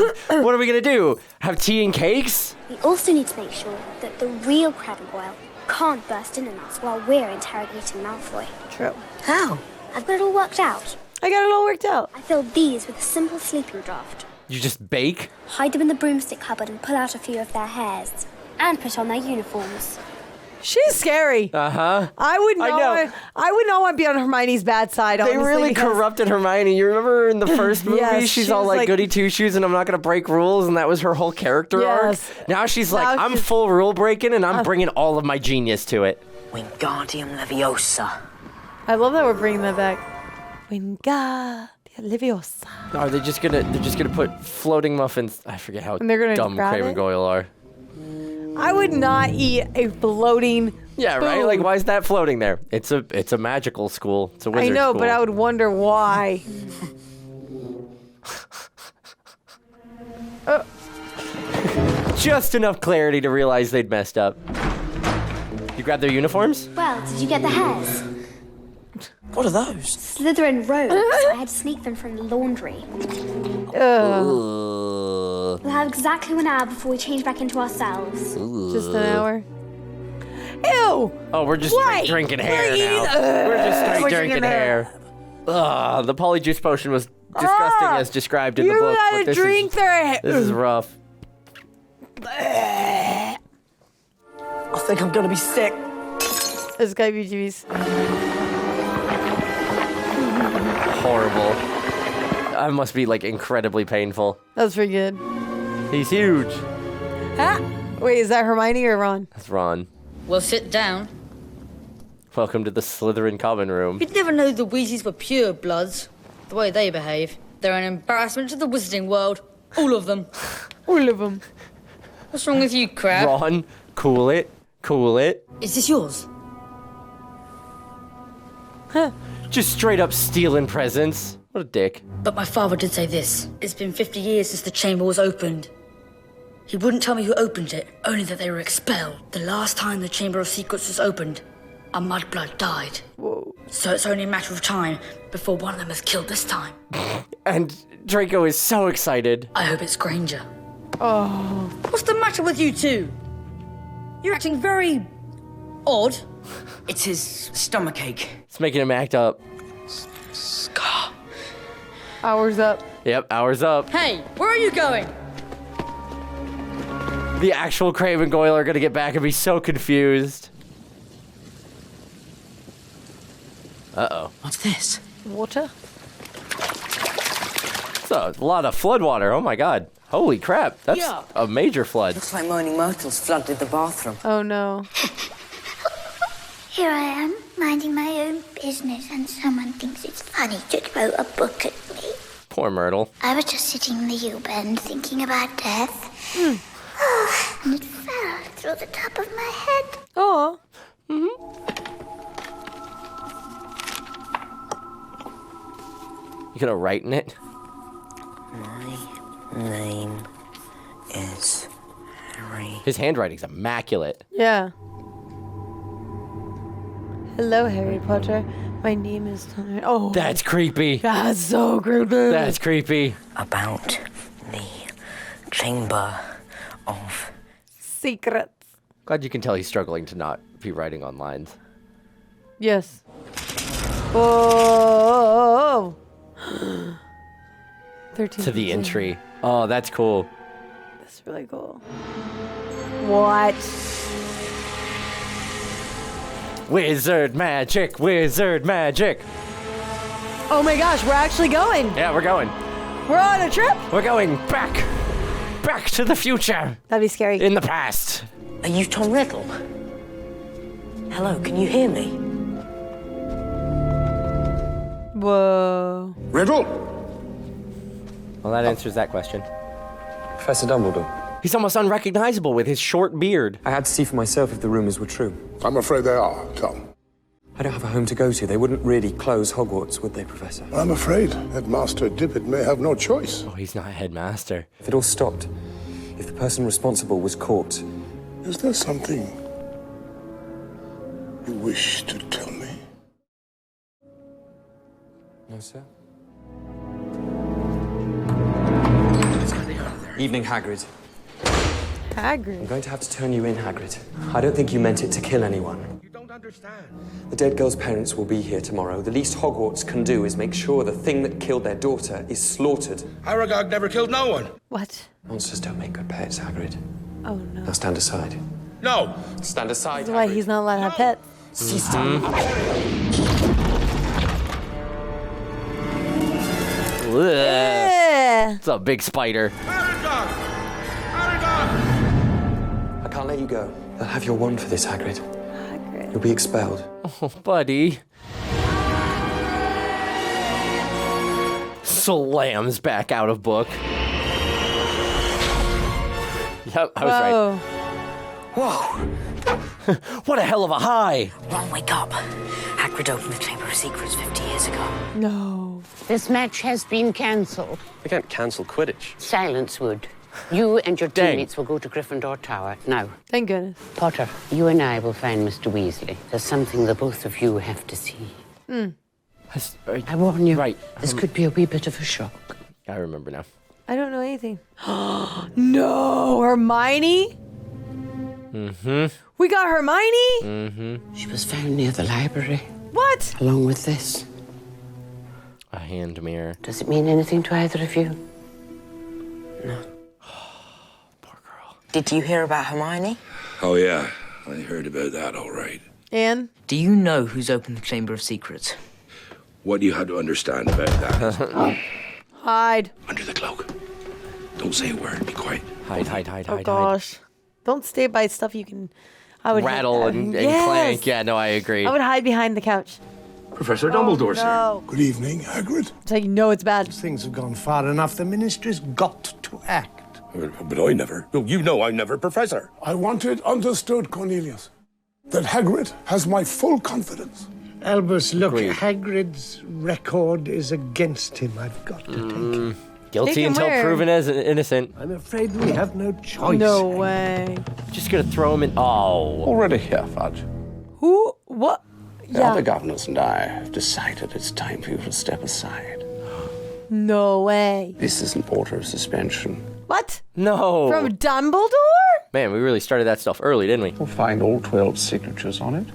are we going to do? Have tea and cakes? We also need to make sure that the real Crabbe and Goyle can't burst in on us while we're interrogating Malfoy. True. How? I've got it all worked out. I got it all worked out. I filled these with a simple sleeping draught. You just bake? Hide them in the broomstick cupboard and pull out a few of their hairs. And put on their uniforms. She's scary. Uh-huh. I would not. I would not want to be on Hermione's bad side. They honestly, really because- corrupted Hermione. You remember in the first movie, Yes, she's she all was like goody two-shoes and I'm not going to break rules, and that was her whole character Yes. arc. Now she's like, Now I'm she's- full rule breaking and I'm bringing all of my genius to it. Wingardium Leviosa. I love that we're bringing that back. Wingardium Leviosa. Are they just gonna? They're just gonna put floating muffins. I forget how And they're gonna dumb grab Crabbe it? and Goyle are. I would not eat a floating. Yeah, right. food. Like, why is that floating there? It's a magical school. It's a wizard I know, school. but I would wonder why. Just enough clarity to realize they'd messed up. You grabbed their uniforms? Well, did you get the hairs? What are those? Slytherin robes. I had to sneak them from the laundry. Ugh. We'll have exactly 1 hour before we change back into ourselves. Just an hour. Ew! Oh, we're just straight drinking hair now. We're just straight drinking hair. Ugh, the polyjuice potion was disgusting as described in the book. You but gotta this drink their. This is rough. I think I'm gonna be sick. It's gotta be juice. Horrible. That must be like incredibly painful. That's pretty good. He's huge. Ah. Wait, is that Hermione or Ron? That's Ron. Well, sit down. Welcome to the Slytherin common room. You'd never know the Weasleys were pure bloods. The way they behave. They're an embarrassment to the wizarding world. All of them. All of them. What's wrong with you, Crab? Ron, cool it. Cool it. Is this yours? Huh. Just straight up stealing presents. What a dick. But my father did say this. It's been 50 years since the chamber was opened. He wouldn't tell me who opened it, only that they were expelled. The last time the Chamber of Secrets was opened, a mudblood died. Whoa. So it's only a matter of time before one of them is killed this time. And Draco is so excited. I hope it's Granger. Oh. What's the matter with you two? You're acting very odd. It's his stomachache. It's making him act up. Scar. Hours up. Yep, hours up. Hey, where are you going? The actual Crabbe and Goyle are gonna get back and be so confused. Uh-oh. What's this? Water? It's a lot of flood water. Oh my god. Holy crap. That's a major flood. Looks like Moaning Myrtle's flooded the bathroom. Oh no. Here I am, minding my own business, and someone thinks it's funny to throw a book at me. Poor Myrtle. I was just sitting in the U-bend thinking about death. And it fell through the top of my head. Oh. You gonna write in it? My name is Harry. His handwriting's immaculate. Yeah. Hello, Harry Potter. My name is... Oh. That's creepy. That's so creepy. That's creepy. About the Chamber of Secrets. Glad you can tell he's struggling to not be writing on lines. Yes. Oh. 13. To the entry. Oh, that's cool. That's really cool. What? Wizard magic, wizard magic. Oh my gosh, we're actually going. Yeah, we're going. We're on a trip. We're going back to the future. That'd be scary. In the past. Are you Tom Riddle? Hello, can you hear me? Whoa. Riddle? Well, that answers that question. Professor Dumbledore. He's almost unrecognizable with his short beard. I had to see for myself if the rumors were true. I'm afraid they are, Tom. I don't have a home to go to. They wouldn't really close Hogwarts, would they, Professor? I'm afraid Headmaster Dippet may have no choice. Oh, he's not a headmaster. If it all stopped, if the person responsible was caught... Is there something you wish to tell me? No, sir. Evening, Hagrid. Hagrid? I'm going to have to turn you in, Hagrid. I don't think you meant it to kill anyone. You don't understand. The dead girl's parents will be here tomorrow. The least Hogwarts can do is make sure the thing that killed their daughter is slaughtered. Aragog never killed no one. What? Monsters don't make good pets, Hagrid. Oh no. Now stand aside. No. Stand aside, That's why he's not allowed to have pets. It's a big spider. Aragog! Aragog! I can't let you go. They'll have your wand for this, Hagrid. Hagrid. You'll be expelled. Oh, buddy. Slams back out of book. Yep, I was right. Whoa! What a hell of a high! Ron, wake up. Hagrid opened the Chamber of Secrets 50 years ago. No. This match has been cancelled. We can't cancel Quidditch. Silence, Wood. You and your Dang. teammates will go to Gryffindor Tower now. Thank goodness. Potter, you and I will find Mr. Weasley. There's something the both of you have to see. I warn you, this could be a wee bit of a shock. I remember now. I don't know anything. No, Hermione? Mm-hmm. We got Hermione? Mm-hmm. She was found near the library. What? Along with this. A hand mirror. Does it mean anything to either of you? No. Did you hear about Hermione? Oh, yeah. I heard about that, all right. And? Do you know who's opened the Chamber of Secrets? What do you have to understand about that? Hide. Under the cloak. Don't say a word. Be quiet. Hide. Oh gosh. Don't stay by stuff you can. I would rattle and yes. clank. Yeah, no, I agree. I would hide behind the couch. Professor Dumbledore, no. Good evening, Hagrid. So you know it's bad. Things have gone far enough. The Ministry's got to act. But I never. No, you know I'm never Professor. I want it understood, Cornelius, that Hagrid has my full confidence. Albus, look, Hagrid's record is against him. I've got to take him. Guilty until proven as innocent. I'm afraid we have no choice. No way. Just gonna throw him in. Oh. Already here, Fudge. Who? What? The other governors and I have decided it's time for you to step aside. No way. This is an order of suspension. What? No. From Dumbledore? Man, we really started that stuff early, didn't we? We'll find all 12 signatures on it.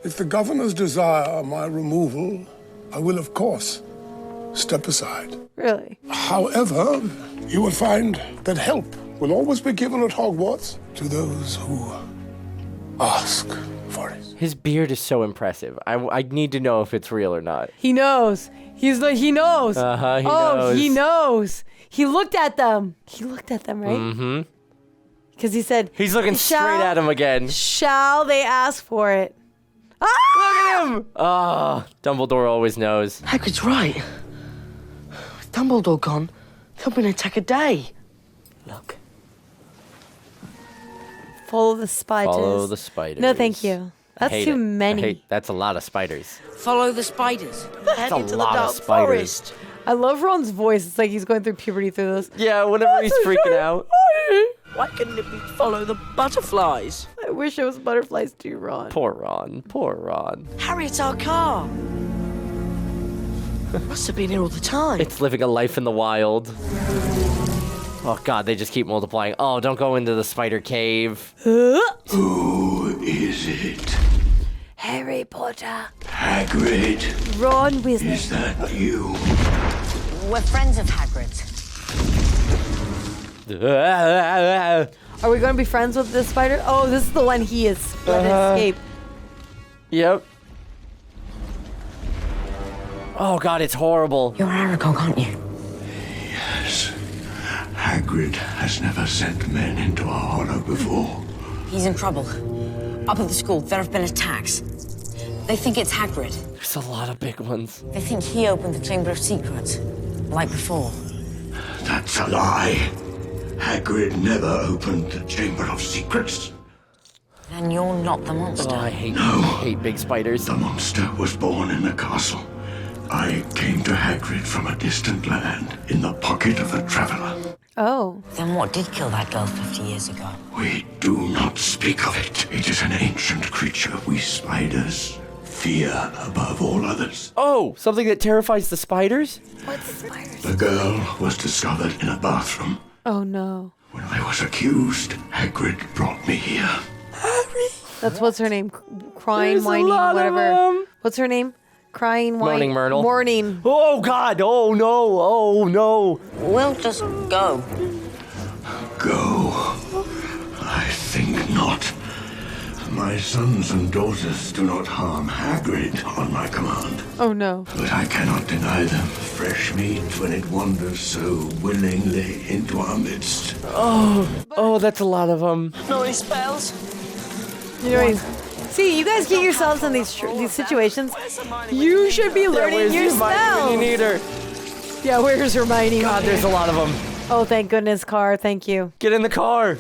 If the governors desire my removal, I will, of course, step aside. Really? However, you will find that help will always be given at Hogwarts to those who ask for it. His beard is so impressive. I need to know if it's real or not. He knows. He's like, he knows. He knows. knows. He knows. He looked at them. He looked at them, right? Mm-hmm. Because he said... He's looking straight at him again. Shall they ask for it? Ah! Look at him! Oh, Dumbledore always knows. Hagrid's right. With Dumbledore gone, there'll be an attack a day. Look. Follow the spiders. Follow the spiders. No, thank you. That's too many. That's a lot of spiders. Follow the spiders. That's a lot of spiders. I love Ron's voice. It's like he's going through puberty through this. Yeah, whenever he's freaking out. Why couldn't it be follow the butterflies? I wish it was butterflies too, Ron. Poor Ron. Poor Ron. Harry, it's our car. Must have been here all the time. It's living a life in the wild. Oh, God, they just keep multiplying. Oh, don't go into the spider cave. Who is it? Harry Potter. Hagrid. Ron Weasley. Is that you? We're friends of Hagrid's. Are we going to be friends with this spider? Oh, this is the one he is. Let it escape. Yep. Oh, God, it's horrible. You're Aragog, aren't you? Yes. Hagrid has never sent men into a hollow before. He's in trouble. Up at the school, there have been attacks. They think it's Hagrid. There's a lot of big ones. They think he opened the Chamber of Secrets, like before. That's a lie. Hagrid never opened the Chamber of Secrets. And you're not the monster. Oh, I hate big spiders. The monster was born in the castle. I came to Hagrid from a distant land in the pocket of a traveler. Oh. Then what did kill that girl 50 years ago? We do not speak of it. It is an ancient creature we spiders fear above all others. Oh, something that terrifies the spiders? What's spiders? The girl was discovered in a bathroom. Oh, no. When I was accused, Hagrid brought me here. Harry. That's what's her name? Crying, There's whining, a lot whatever. Of them. What's her name? Crying, whining. Moaning Myrtle. Morning. Oh, God. Oh, no. Oh, no. We'll just go. Go? I think not. My sons and daughters do not harm Hagrid on my command. Oh, no. But I cannot deny them fresh meat when it wanders so willingly into our midst. Oh, that's a lot of them. Know any spells? You know, see, you guys get yourselves in these situations. You should be learning your spells. You need her. Yeah, where's Hermione? God, there's a lot of them. Oh, thank goodness, car. Thank you. Get in the car.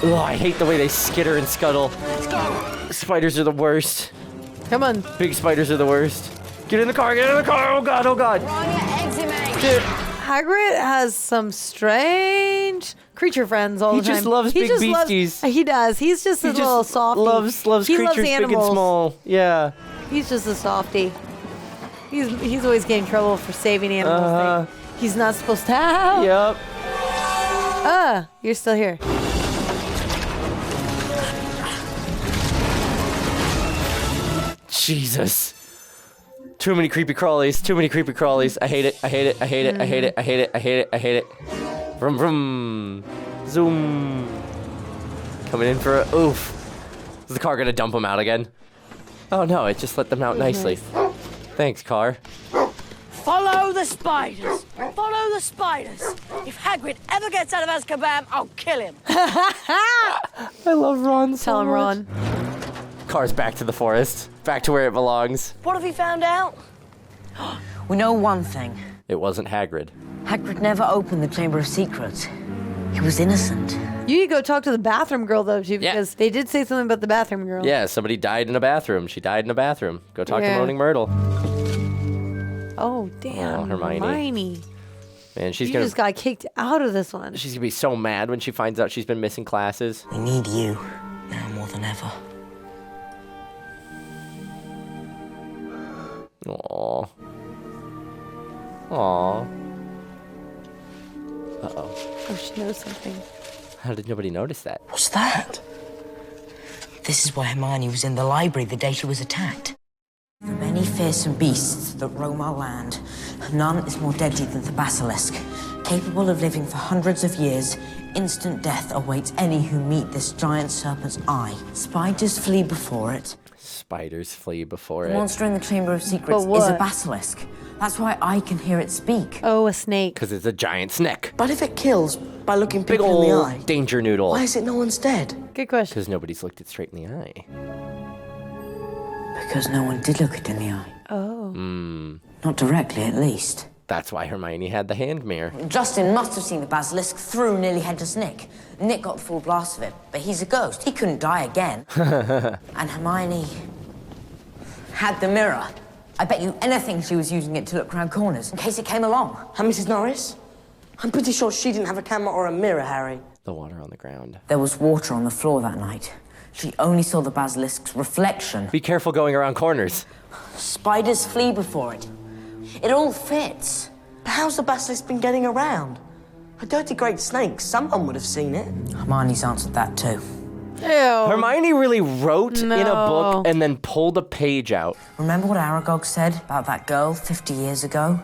Oh, I hate the way they skitter and scuttle. Let's go. Spiders are the worst. Come on. Big spiders are the worst. Get in the car. Get in the car. Oh, God. Oh, God. We're on your exit, mate. Dude. Hagrid has some strange creature friends all the time. He just loves big beasties. He does. He's just a little softy. Loves he creatures loves animals. big and small. Yeah. He's just a softy. He's always getting in trouble for saving animals. He's not supposed to have. Yep. You're still here. Jesus. Too many creepy crawlies. Too many creepy crawlies. I hate it. I hate it. I hate it. I hate it. I hate it. I hate it. I hate it. Vroom vroom. Zoom. Coming in for a oof. Is the car gonna dump them out again? Oh no, it just let them out nicely. Thanks, car. Follow the spiders. Follow the spiders. If Hagrid ever gets out of Azkaban, I'll kill him. I love Ron so Tell him, much. Ron. Car's back to the forest. Back to where it belongs. What have you found out? We know one thing. It wasn't Hagrid. Hagrid never opened the Chamber of Secrets. He was innocent. You need to go talk to the bathroom girl, though, too, because they did say something about the bathroom girl. Yeah, somebody died in a bathroom. She died in a bathroom. Go talk to Yeah. Moaning Myrtle. Oh, damn. Oh, Hermione. Man, she's You gonna. just got kicked out of this one. She's gonna be so mad when she finds out she's been missing classes. We need you now more than ever. Aww. Aww. Uh-oh. Oh, she knows something. How did nobody notice that? What's that? This is why Hermione was in the library the day she was attacked. The many fearsome beasts that roam our land, none is more deadly than the basilisk. Capable of living for hundreds of years, instant death awaits any who meet this giant serpent's eye. Spiders flee before it. Spiders flee before The it. monster in the Chamber of Secrets But is a what? basilisk. That's why I can hear it speak. Oh, a snake. Because it's a giant snake. But if it kills by looking Big people in the ol' eye, danger noodle. why is it no one's dead? Good question. Because nobody's looked it straight in the eye. Because no one did look it in the eye. Oh. Not directly, at least. That's why Hermione had the hand mirror. Justin must have seen the basilisk through nearly headless Nick. Nick got the full blast of it, but he's a ghost. He couldn't die again. And Hermione had the mirror. I bet you anything she was using it to look round corners in case it came along. And Mrs. Norris? I'm pretty sure she didn't have a camera or a mirror, Harry. The water on the ground. There was water on the floor that night. She only saw the basilisk's reflection. Be careful going around corners. Spiders flee before it. It all fits. But how's the basilisk been getting around? A dirty great snake, someone would have seen it. Hermione's answered that too. Ew. Hermione really wrote in a book No. and then pulled a page out. Remember what Aragog said about that girl 50 years ago?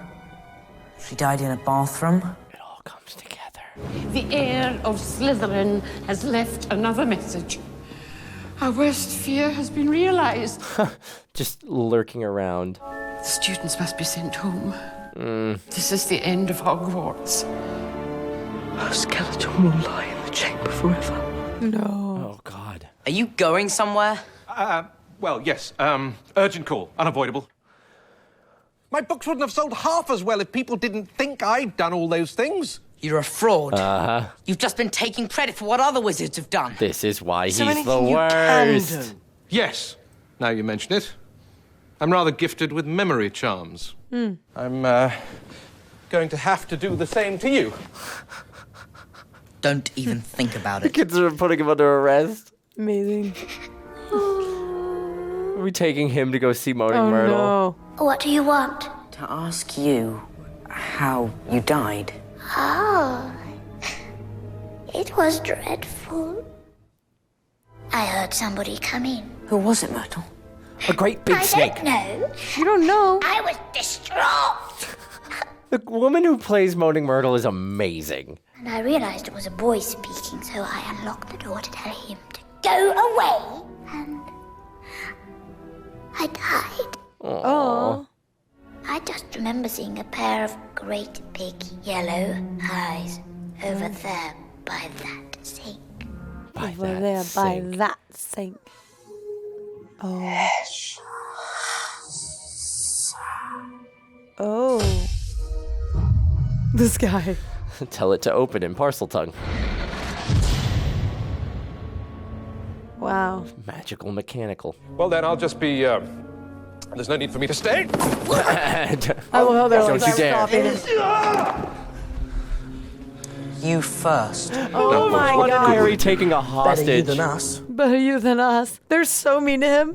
She died in a bathroom. It all comes together. The heir of Slytherin has left another message. Our worst fear has been realized. Just lurking around. The students must be sent home. This is the end of Hogwarts. Her skeleton will lie in the chamber forever. No. Oh, God. Are you going somewhere? Well, yes. Urgent call. Unavoidable. My books wouldn't have sold half as well if people didn't think I'd done all those things. You're a fraud. Uh-huh. You've just been taking credit for what other wizards have done. This is why Is there he's the anything you can worst. do? Yes. Now you mention it. I'm rather gifted with memory charms. I'm going to have to do the same to you. Don't even think about The it. kids are putting him under arrest. Amazing. Are we taking him to go see Moaning Oh, Myrtle? no. What do you want? To ask you how you died. Oh, it was dreadful. I heard somebody come in. Who was it, Myrtle? A great big I snake. don't know. You don't know. I was distraught. The woman who plays Moaning Myrtle is amazing. And I realized it was a boy speaking, so I unlocked the door to tell him to go away. And I died. Oh. I just remember seeing a pair of great big yellow eyes over there by that sink. Over there by that sink. Oh. Oh. This guy. Tell it to open in Parseltongue. Wow. Magical mechanical. Well, then I'll just be. There's no need for me to stay. I love how they're Don't like you dare. stopping it. You first. Oh my What god. Harry taking a Better you hostage? than us. Better you than us. They're so mean to him.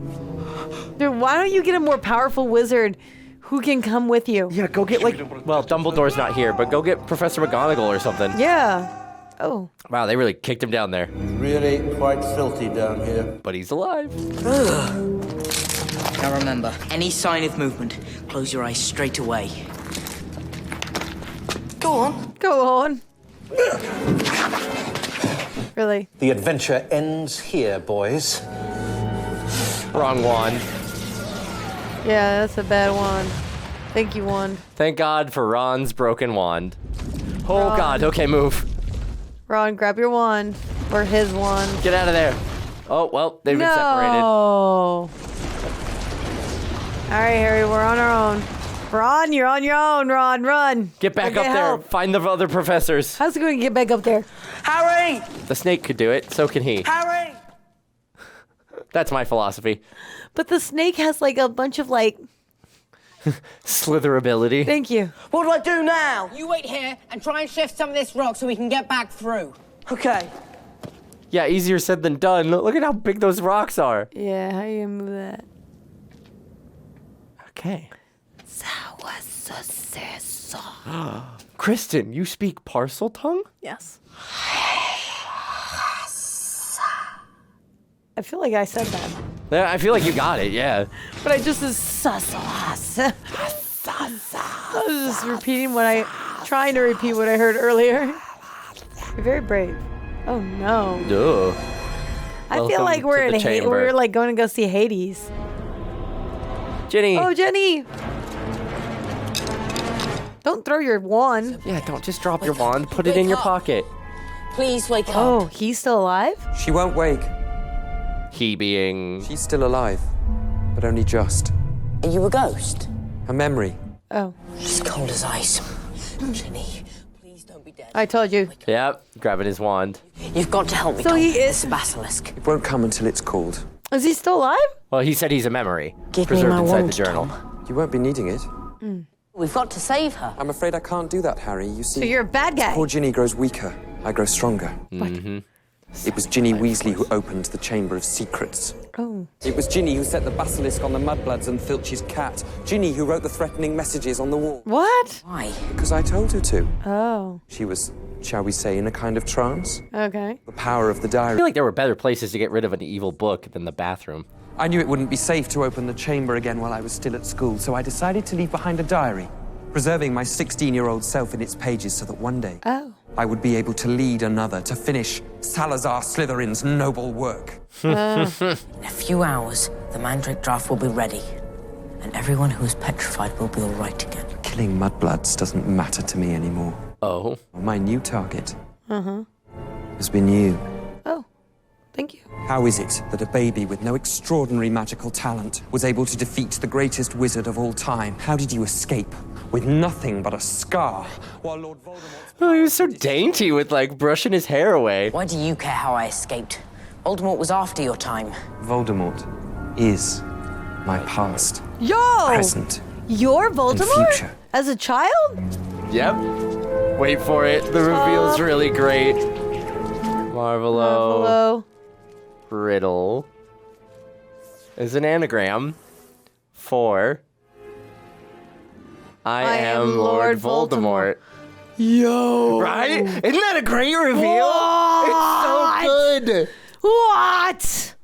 Dude, why don't you get a more powerful wizard who can come with you? Yeah, go get well, Dumbledore's not here, but go get Professor McGonagall or something. Yeah. Oh. Wow, they really kicked him down there. Really quite filthy down here. But he's alive. Now remember, any sign of movement, close your eyes straight away. Go on. Go on. Really? The adventure ends here, boys. Wrong wand. Yeah, that's a bad wand. Thank you, wand. Thank God for Ron's broken wand. Oh Ron. God, okay, move. Ron, grab your wand. Or his wand. Get out of there. Oh, well, they've been separated. No. All right, Harry, we're on our own. Ron, you're on your own, Ron, run. Get back Go up get there. help. Find the other professors. How's it going to get back up there? Harry! The snake could do it, so can he. Harry! That's my philosophy. But the snake has like a bunch of like... Slither ability. Thank you. What do I do now? You wait here and try and shift some of this rock so we can get back through. Okay. Yeah, easier said than done. Look at how big those rocks are. Yeah, how you move that? Okay. Kristen, you speak parcel tongue? Yes. I feel like I said that. Yeah, I feel like you got it, yeah. But I just is sus. I was just trying to repeat what I heard earlier. You're very brave. Oh no. Duh. I feel Welcome like to we're the in chamber. we're like going to go see Hades. Jenny. Oh, Jenny. Don't throw your wand. Yeah, don't just drop your wand. Put it in your pocket. Please wake up. Oh, he's still alive? She won't wake. He being... She's still alive, but only just. Are you a ghost? A memory. Oh. She's cold as ice. Ginny, please don't be dead. I told you. Yep, grabbing his wand. You've got to help me. So he is a basilisk. It won't come until it's called. Is he still alive? Well, he said he's a memory. Give me preserved my inside wand, the journal. You won't be needing it. We've got to save her. I'm afraid I can't do that, Harry. You see, So you're a bad guy. poor Ginny grows weaker. I grow stronger. Mm-hmm. It was Ginny Weasley who opened the Chamber of Secrets. Oh. It was Ginny who set the basilisk on the mudbloods and Filch's cat. Ginny who wrote the threatening messages on the wall. What? Why? Because I told her to. Oh. She was, shall we say, in a kind of trance. Okay. The power of the I diary. feel like there were better places to get rid of an evil book than the bathroom. I knew it wouldn't be safe to open the chamber again while I was still at school, so I decided to leave behind a diary, preserving my 16-year-old self in its pages so that one day I would be able to lead another to finish Salazar Slytherin's noble work. In a few hours, the Mandrake draft will be ready, and everyone who is petrified will be all right again. Killing mudbloods doesn't matter to me anymore. Oh. My new target Uh-huh. has been you. Oh. Thank you. How is it that a baby with no extraordinary magical talent was able to defeat the greatest wizard of all time? How did you escape with nothing but a scar, while Lord Voldemort... Oh, he was so dainty with, like, brushing his hair away. Why do you care how I escaped? Voldemort was after your time. Voldemort is my past, Yo! present, You're Voldemort? future. As a child? Yep. Wait for it. The reveal's really great. Marvolo. Riddle is an anagram for I am Lord Voldemort. Yo. Right? Isn't that a great reveal? What? It's so good. What?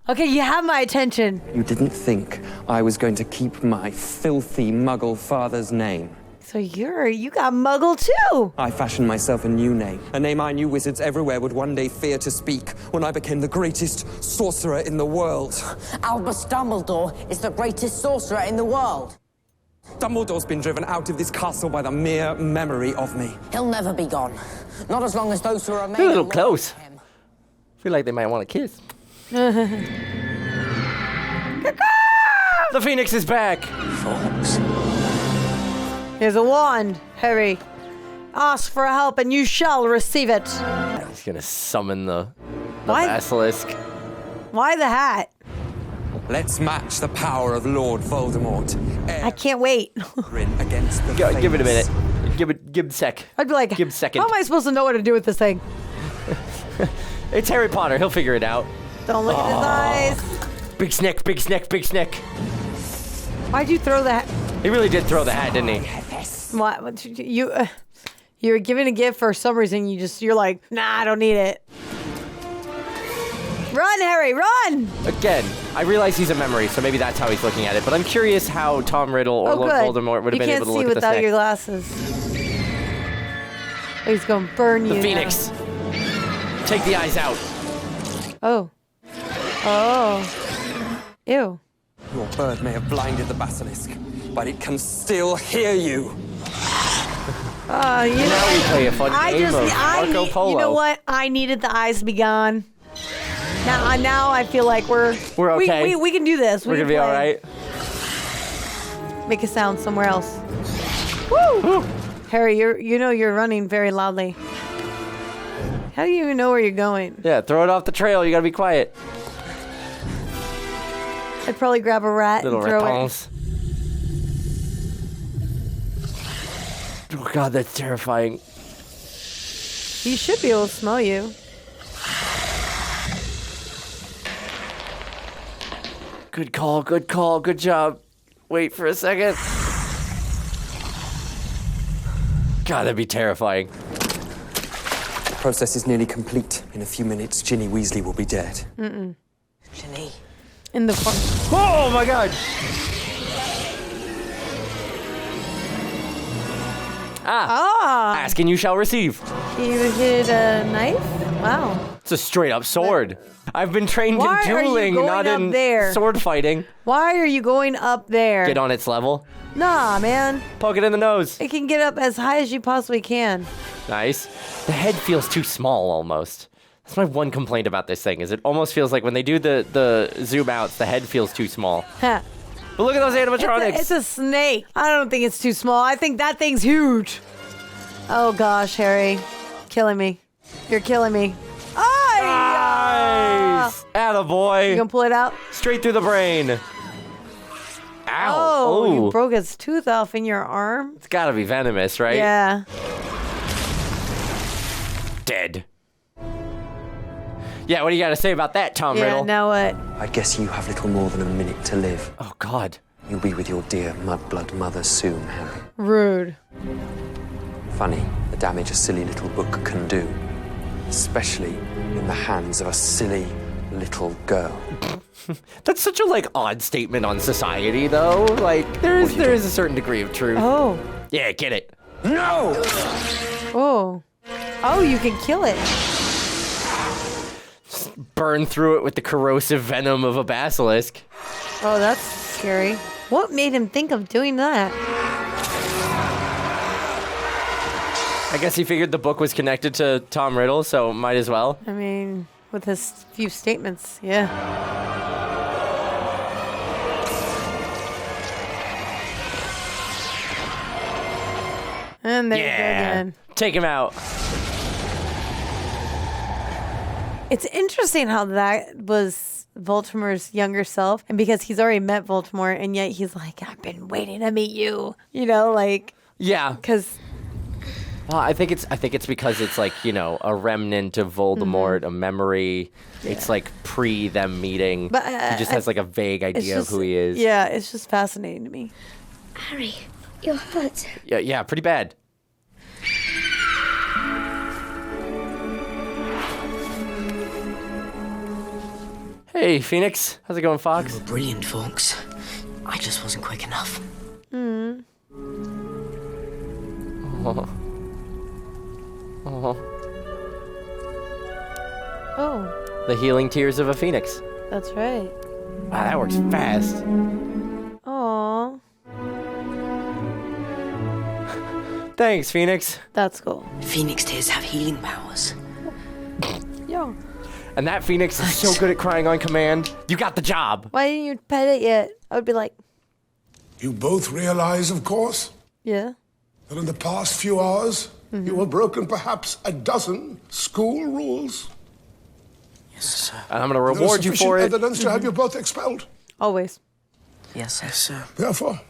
Okay, you have my attention. You didn't think I was going to keep my filthy muggle father's name. So you got Muggle too. I fashioned myself a new name, a name I knew wizards everywhere would one day fear to speak when I became the greatest sorcerer in the world. Albus Dumbledore is the greatest sorcerer in the world. Dumbledore's been driven out of this castle by the mere memory of me. He'll never be gone. Not as long as those who remain. They're a little close. I feel like they might want to kiss. The Phoenix is back. Fox. Here's a wand, Harry. Ask for help and you shall receive it. He's gonna summon the Why? basilisk. Why the hat? Let's match the power of Lord Voldemort. I can't wait. Against the Give it a famous. minute. Give it a sec. I'd be like, Give it a second. how am I supposed to know what to do with this thing? It's Harry Potter. He'll figure it out. Don't look at his eyes. Big snack, big snack, big snack. Why'd you throw that? He really did throw the hat, didn't he? What? You were given a gift for some reason. You're like, nah, I don't need it. Run, Harry, run! Again, I realize he's a memory, so maybe that's how he's looking at it. But I'm curious how Tom Riddle or Lord Voldemort would have been able to look at the snake. You can't see without your glasses. Oh, he's going to burn you. The Phoenix. Take the eyes out. Oh. Oh. Ew. Your bird may have blinded the basilisk, but it can still hear you. You know, now we play a fun game of Marco Polo. You know what? I needed the eyes to be gone. Now I feel like we're okay. We can do this. We're gonna be all right. Make a sound somewhere else. Woo! Harry, you're running very loudly. How do you even know where you're going? Yeah, throw it off the trail. You gotta be quiet. I'd probably grab a rat Little and throw repulse. Oh God, that's terrifying. He should be able to smell you. Good call, good call, good job. Wait for a second. God, that'd be terrifying. The process is nearly complete. In a few minutes, Ginny Weasley will be dead. Mm-mm. Ginny. In the farm. Oh my God! Ask and you shall receive. You hit a knife? Wow. It's a straight up sword. I've been trained in dueling, not in sword fighting. Why are you going up there? Get on its level. Nah, man. Poke it in the nose. It can get up as high as you possibly can. Nice. The head feels too small almost. That's my one complaint about this thing, is it almost feels like when they do the zoom outs, the head feels too small. Huh. But look at those animatronics. It's a snake. I don't think it's too small. I think that thing's huge. Oh gosh, Harry. Killing me. You're killing me. Nice. Attaboy. You gonna pull it out? Straight through the brain. Ow. Oh, Ooh. you broke its tooth off in your arm? It's gotta be venomous, right? Yeah. Dead. Yeah, what do you gotta say about that, Tom Riddle? Now what? I guess you have little more than a minute to live. Oh, God. You'll be with your dear mudblood mother soon, Harry. Rude. Funny, the damage a silly little book can do. Especially in the hands of a silly little girl. That's such a, odd statement on society, though. There is a certain degree of truth. Oh. Yeah, get it. No! Oh. Oh, you can kill it. Burn through it with the corrosive venom of a basilisk. Oh, that's scary. What made him think of doing that? I guess he figured the book was connected to Tom Riddle, so might as well. I mean, with his few statements, yeah. And there you go again. Take him out. It's interesting how that was Voldemort's younger self, and because he's already met Voldemort, and yet he's like, I've been waiting to meet you. Yeah. Because. Well, I think it's because it's a remnant of Voldemort, a memory. Yeah. It's pre them meeting. But he just has a vague idea of who he is. Yeah, it's just fascinating to me. Harry, you're hurt. Yeah, pretty bad. Hey, Phoenix. How's it going, Fox? You were brilliant, Fox. I just wasn't quick enough. Hmm. Oh. Oh. The healing tears of a phoenix. That's right. Wow, that works fast. Aww. Thanks, Phoenix. That's cool. Phoenix tears have healing powers. Yo. And that Phoenix is so good at crying on command. You got the job. Why didn't you pet it yet? I would be like... You both realize, of course, Yeah. that in the past few hours, you have broken perhaps a dozen school rules. Yes, sir. And I'm going to reward you for it. Evidence to have you both expelled. Always. Yes, sir. Yes, sir. Therefore,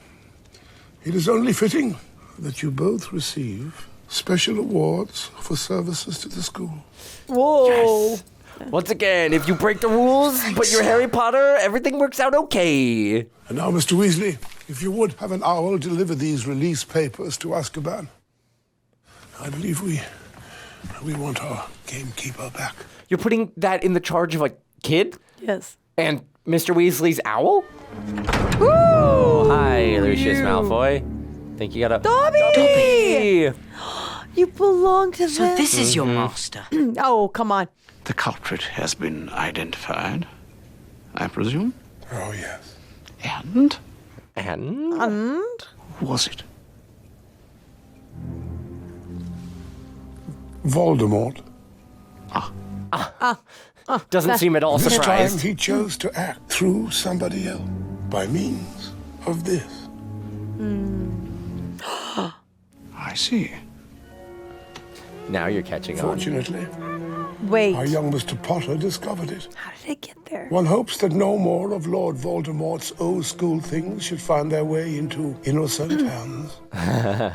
it is only fitting that you both receive special awards for services to the school. Whoa. Yes. Once again, if you break the rules, but you're Harry Potter, everything works out okay. And now, Mr. Weasley, if you would have an owl deliver these release papers to Azkaban, I believe we want our gamekeeper back. You're putting that in the charge of kid? Yes. And Mr. Weasley's owl? Oh, hi, Lucius Malfoy. Think you got a... Dobby! You belong to So them. this is your master? Oh, come on. The culprit has been identified, I presume? Oh, yes. And? And? Who was it? Voldemort. Doesn't seem at all This surprised. time he chose to act through somebody else by means of this. I see. Now you're catching on. Fortunately, Wait. our young Mr. Potter discovered it. How did it get there? One hopes that no more of Lord Voldemort's old school things should find their way into innocent hands.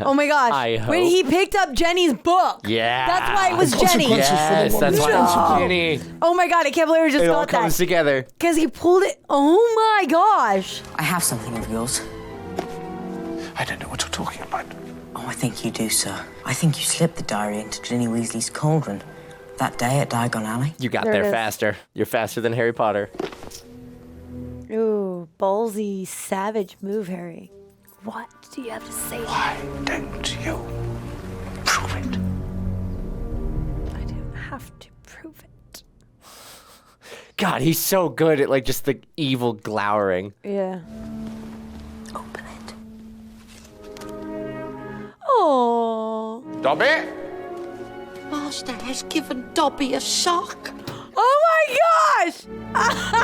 Oh my gosh. I hope. When he picked up Jenny's book. Yeah. That's why it was The Jenny. consequences for the Yes, one that's who why stands it's apart. Jenny. Oh my god, I can't believe I just It all got comes that. together. Because he pulled it. Oh my gosh. I have something of yours. I don't know what you're talking about. Oh, I think you do, sir. I think you slipped the diary into Ginny Weasley's cauldron that day at Diagon Alley. You got There it there is. faster. You're faster than Harry Potter. Ooh, ballsy, savage move, Harry. What do you have to say? Why don't you prove it? I don't have to prove it. God, he's so good at like just the evil glowering. Yeah. Open it. Oh. Dobby? Master has given Dobby a sock. Oh my gosh!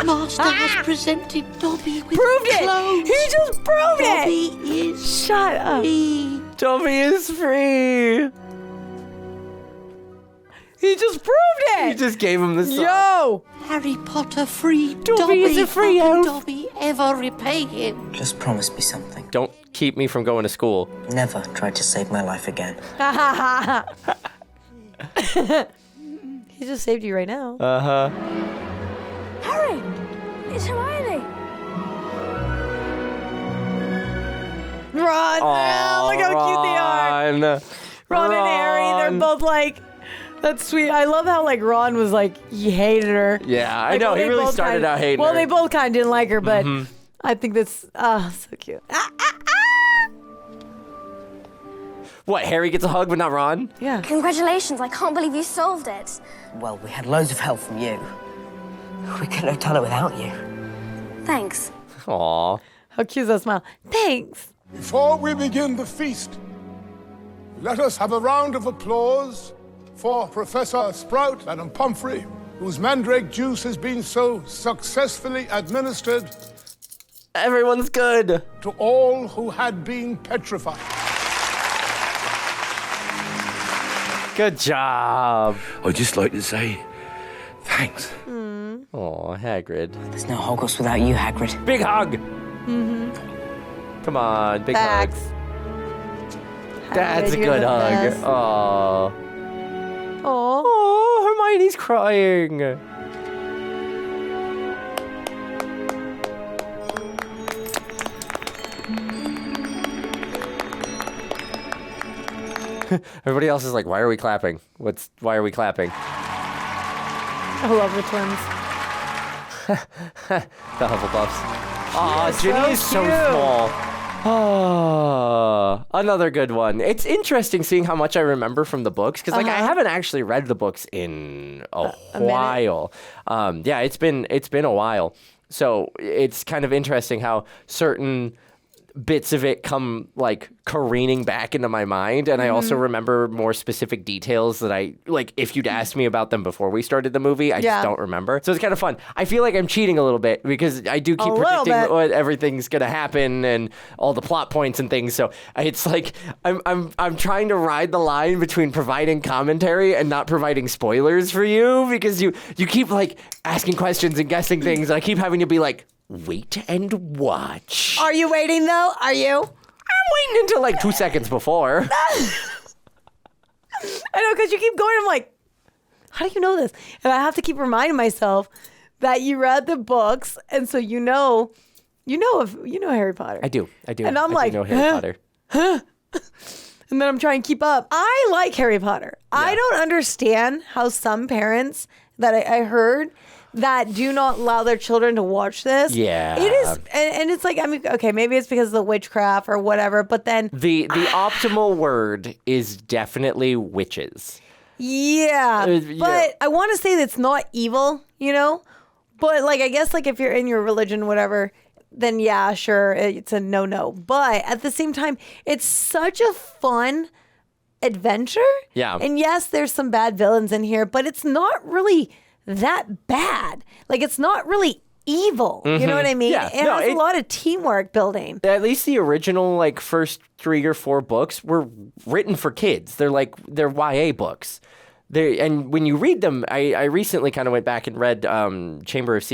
Master has presented Dobby with Proved it! clothes. He just proved Dobby it! is Shut up. free. Dobby is free. He just proved it! You just gave him the sock. Yo! Harry Potter freed Dobby is a free How elf. can Dobby ever repay him? Just promise me something. Don't keep me from going to school. Never try to save my life again. He just saved you right now. Uh-huh. Harry! It's Hermione! Ron! Oh, look how cute they are! Ron and Harry, they're both like, that's sweet. I love how like Ron was like, he hated her. Yeah, I Like, know. well, He they really both started kinda- out hating Well, her. they both kind of didn't like her, but Mhm. I think that's, so cute. What, Harry gets a hug but not Ron? Yeah. Congratulations, I can't believe you solved it. Well, we had loads of help from you. We couldn't have done it without you. Thanks. Aw. How cute is that smile? Thanks. Before we begin the feast, let us have a round of applause for Professor Sprout, Madam Pomfrey, whose mandrake juice has been so successfully administered. Everyone's good. To all who had been petrified. Good job. I'd just like to say thanks. Aw, Hagrid. There's no Hogwarts without you, Hagrid. Big hug. Mm-hmm. Come on, big Facts. hug. That's a you're good the hug. best. Aw. Oh, Hermione's crying. Everybody else is like, why are we clapping? Why are we clapping? I love the twins. The Hufflepuffs. Aw, She is Ginny is so so cute. small. Oh, another good one. It's interesting seeing how much I remember from the books because, like, I haven't actually read the books in a while. Yeah, it's been a while. So it's kind of interesting how certain bits of it come like careening back into my mind, and I also remember more specific details that I like. If you'd asked me about them before we started the movie, I just don't remember. So it's kind of fun. I feel like I'm cheating a little bit because I do keep predicting what everything's gonna happen and all the plot points and things. So it's like I'm trying to ride the line between providing commentary and not providing spoilers for you because you keep like asking questions and guessing things, and I keep having to be like, wait and watch. Are you waiting though? Are you? I'm waiting until like 2 seconds before. I know, because you keep going. I'm like, how do you know this? And I have to keep reminding myself that you read the books, and so you know Harry Potter. I do. And I'm I like, do know Harry Potter. And then I'm trying to keep up. I like Harry Potter. I don't understand how some parents that I heard that do not allow their children to watch this. Yeah. It is, and it's like, I mean, okay, maybe it's because of the witchcraft or whatever, but then... The optimal word is definitely witches. Yeah, but I want to say that's not evil, you know? But, like, I guess, like, if you're in your religion, whatever, then yeah, sure, it's a no-no. But at the same time, it's such a fun adventure. Yeah. And yes, there's some bad villains in here, but it's not really that bad. Like, it's not really evil. You know what I mean? Yeah. It has a lot of teamwork building. At least the original, like, first 3 or 4 books were written for kids. They're YA books. And when you read them, I recently kind of went back and read Sorcerer's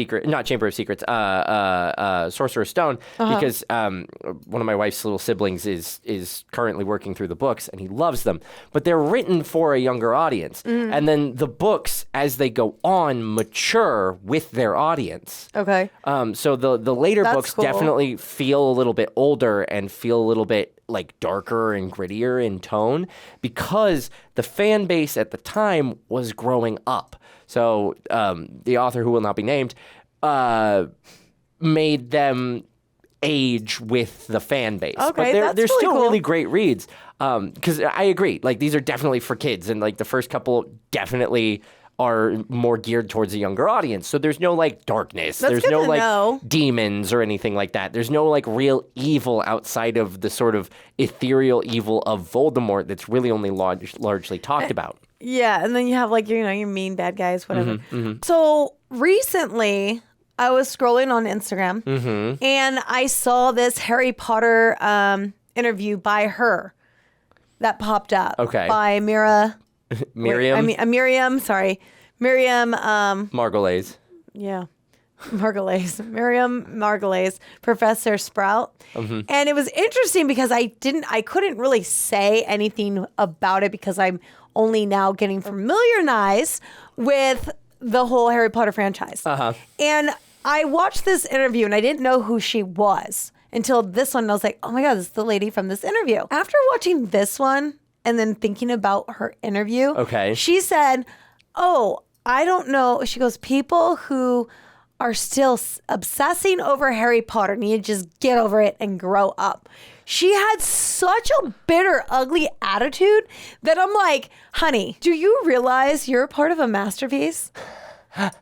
Stone, because one of my wife's little siblings is currently working through the books, and he loves them. But they're written for a younger audience. And then the books, as they go on, mature with their audience. Okay. So the later That's books cool. definitely feel a little bit older and feel a little bit like darker and grittier in tone, because the fan base at the time was growing up. So the author, who will not be named, made them age with the fan base. Okay, but they're that's really still cool. really great reads. Because I agree, like, these are definitely for kids, and like the first couple definitely are more geared towards a younger audience. So there's no like darkness. That's There's good no to like know. demons or anything like that. There's no like real evil outside of the sort of ethereal evil of Voldemort that's really only largely talked about. Yeah, and then you have, like, you know, your mean bad guys, whatever. Mm-hmm. So recently, I was scrolling on Instagram, Mm-hmm. and I saw this Harry Potter interview by her that popped up. Okay. By Miriam. Miriam Margolese. Yeah. Miriam Margolese, Professor Sprout. Mm-hmm. And it was interesting because I couldn't really say anything about it because I'm only now getting familiarized with the whole Harry Potter franchise. And I watched this interview and I didn't know who she was until this one. And I was like, oh my God, this is the lady from this interview. After watching this one and then thinking about her interview, Okay. she said, oh, I don't know. She goes, people who are still obsessing over Harry Potter need to just get over it and grow up. She had such a bitter, ugly attitude that I'm like, honey, do you realize you're a part of a masterpiece?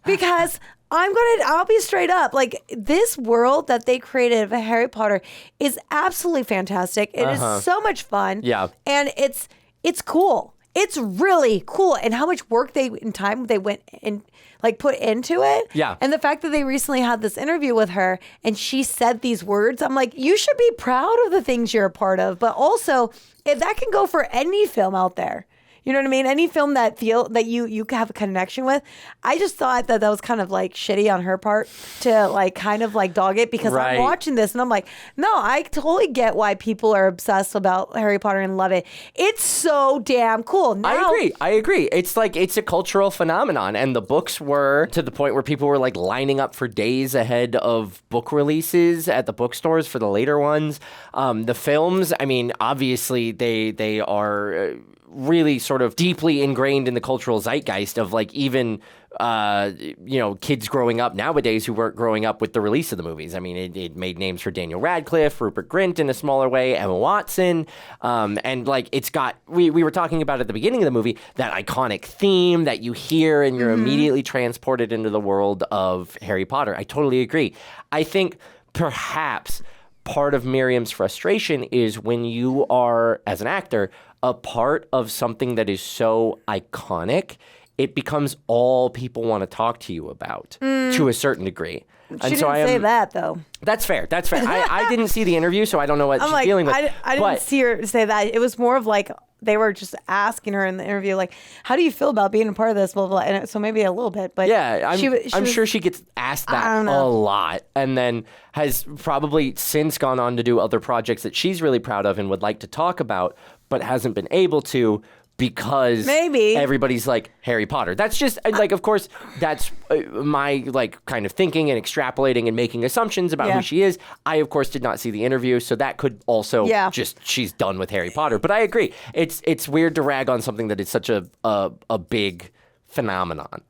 Because I'll be straight up. Like, this world that they created of Harry Potter is absolutely fantastic. It is so much fun. Yeah. And it's cool. It's really cool. And how much work and time they went and like put into it. Yeah. And the fact that they recently had this interview with her and she said these words, I'm like, you should be proud of the things you're a part of. But also, if that can go for any film out there. You know what I mean? Any film that you have a connection with. I just thought that was kind of like shitty on her part to like kind of like dog it, because Right. I'm watching this and I'm like, no, I totally get why people are obsessed about Harry Potter and love it. It's so damn cool. Now, I agree. It's like, it's a cultural phenomenon, and the books were to the point where people were like lining up for days ahead of book releases at the bookstores for the later ones. The films, I mean, obviously they are really sort of deeply ingrained in the cultural zeitgeist of like even kids growing up nowadays who weren't growing up with the release of the movies. I mean, it made names for Daniel Radcliffe, Rupert Grint in a smaller way, Emma Watson, and like it's got, we were talking about at the beginning of the movie, that iconic theme that you hear and you're immediately transported into the world of Harry Potter. I totally agree. I think perhaps part of Miriam's frustration is when you are, as an actor, a part of something that is so iconic, it becomes all people want to talk to you about to a certain degree. She didn't say that though. That's fair. I didn't see the interview, so I don't know what she's dealing with. I didn't see her say that. It was more of like they were just asking her in the interview, like, how do you feel about being a part of this, blah, blah, blah. And so maybe a little bit, but yeah, I'm was, sure she gets asked that a lot, and then has probably since gone on to do other projects that she's really proud of and would like to talk about, but hasn't been able to because maybe everybody's like Harry Potter. That's just like, of course, that's my like kind of thinking and extrapolating and making assumptions about who she is. I, of course, did not see the interview, so that could also just, she's done with Harry Potter. But I agree. It's weird to rag on something that is such a big phenomenon.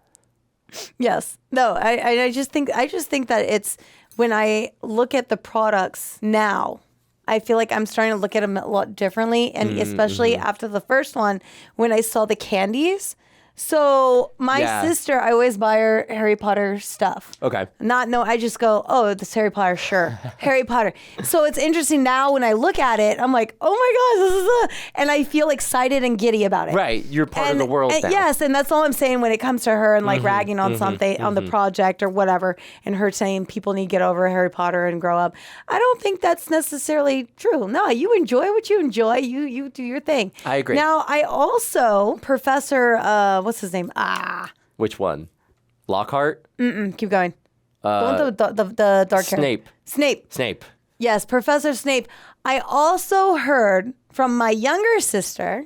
Yes. No, I just think that it's when I look at the products now, I feel like I'm starting to look at them a lot differently, and especially after the first one when I saw the candies. So my sister, I always buy her Harry Potter stuff. Okay. I just go, oh, this Harry Potter, sure. Harry Potter. So it's interesting now when I look at it, I'm like, oh my gosh, this is and I feel excited and giddy about it. Right. You're part of the world now. Yes, and that's all I'm saying when it comes to her and like ragging on something, on the project or whatever, and her saying people need to get over Harry Potter and grow up. I don't think that's necessarily true. No, you enjoy what you enjoy. You do your thing. I agree. Now, I also, Professor, what's his name? Which one? Lockhart? Keep going. The dark hair. Snape. Yes, Professor Snape. I also heard from my younger sister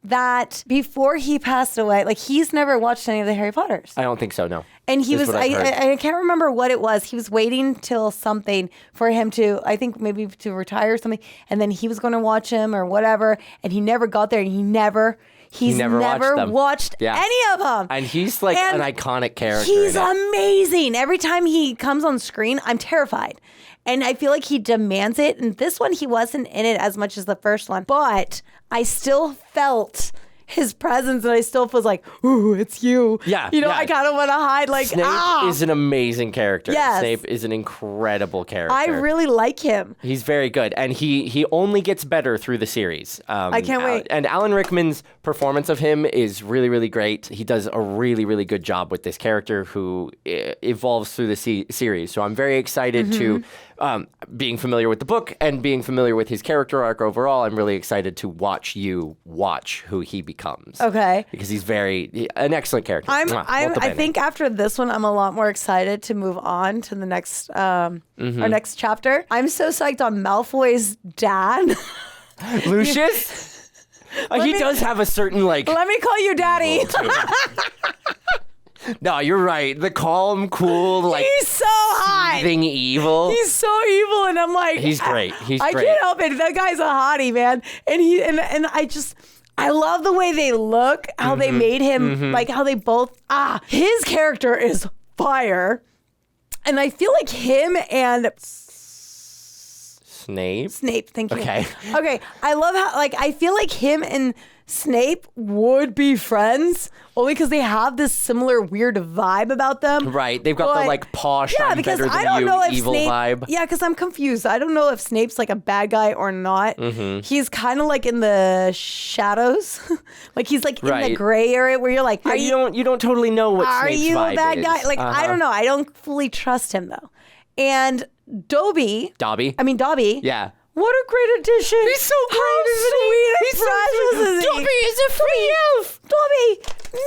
that before he passed away, like he's never watched any of the Harry Potters. I don't think so, no. And he was, I can't remember what it was. He was waiting till something for him to, I think maybe to retire or something. And then he was going to watch him or whatever. And he never got there. And he's never watched any of them. And he's like an iconic character. He's amazing. Every time he comes on screen, I'm terrified. And I feel like he demands it. And this one, he wasn't in it as much as the first one. But I still felt his presence, and I still was like, ooh, it's you. Yeah. I kind of want to hide. Like, Snape is an amazing character. Yes. Snape is an incredible character. I really like him. He's very good, and he only gets better through the series. I can't wait. And Alan Rickman's performance of him is really, really great. He does a really, really good job with this character who evolves through the series. So I'm very excited to, being familiar with the book and being familiar with his character arc overall, I'm really excited to watch who he becomes. Okay. Because he's an excellent character. I think after this one, I'm a lot more excited to move on to the next, our next chapter. I'm so psyched on Malfoy's dad. Lucius? He does have a certain like. Let me call you daddy. No, you're right. The calm, cool, like he's so hot. Seething evil. He's so evil, and I'm like, he's great. I can't help it. That guy's a hottie, man. And I love the way they look, how they made him, like how they both. His character is fire, and I feel like him and Snape, thank you. Okay. I love how I feel like him and Snape would be friends only because they have this similar weird vibe about them. Right. They've got the like posh, I'm better than you evil vibe. Yeah, because I'm confused. I don't know if Snape's like a bad guy or not. He's kind of like in the shadows. Like he's like in the gray area where you're like, you don't totally know what Snape's vibe is. Are you a bad guy? Like, I don't know. I don't fully trust him though. And Dobby. Yeah. What a great addition. He's so great, How sweet and precious is he? Dobby is a free elf. Dobby, no.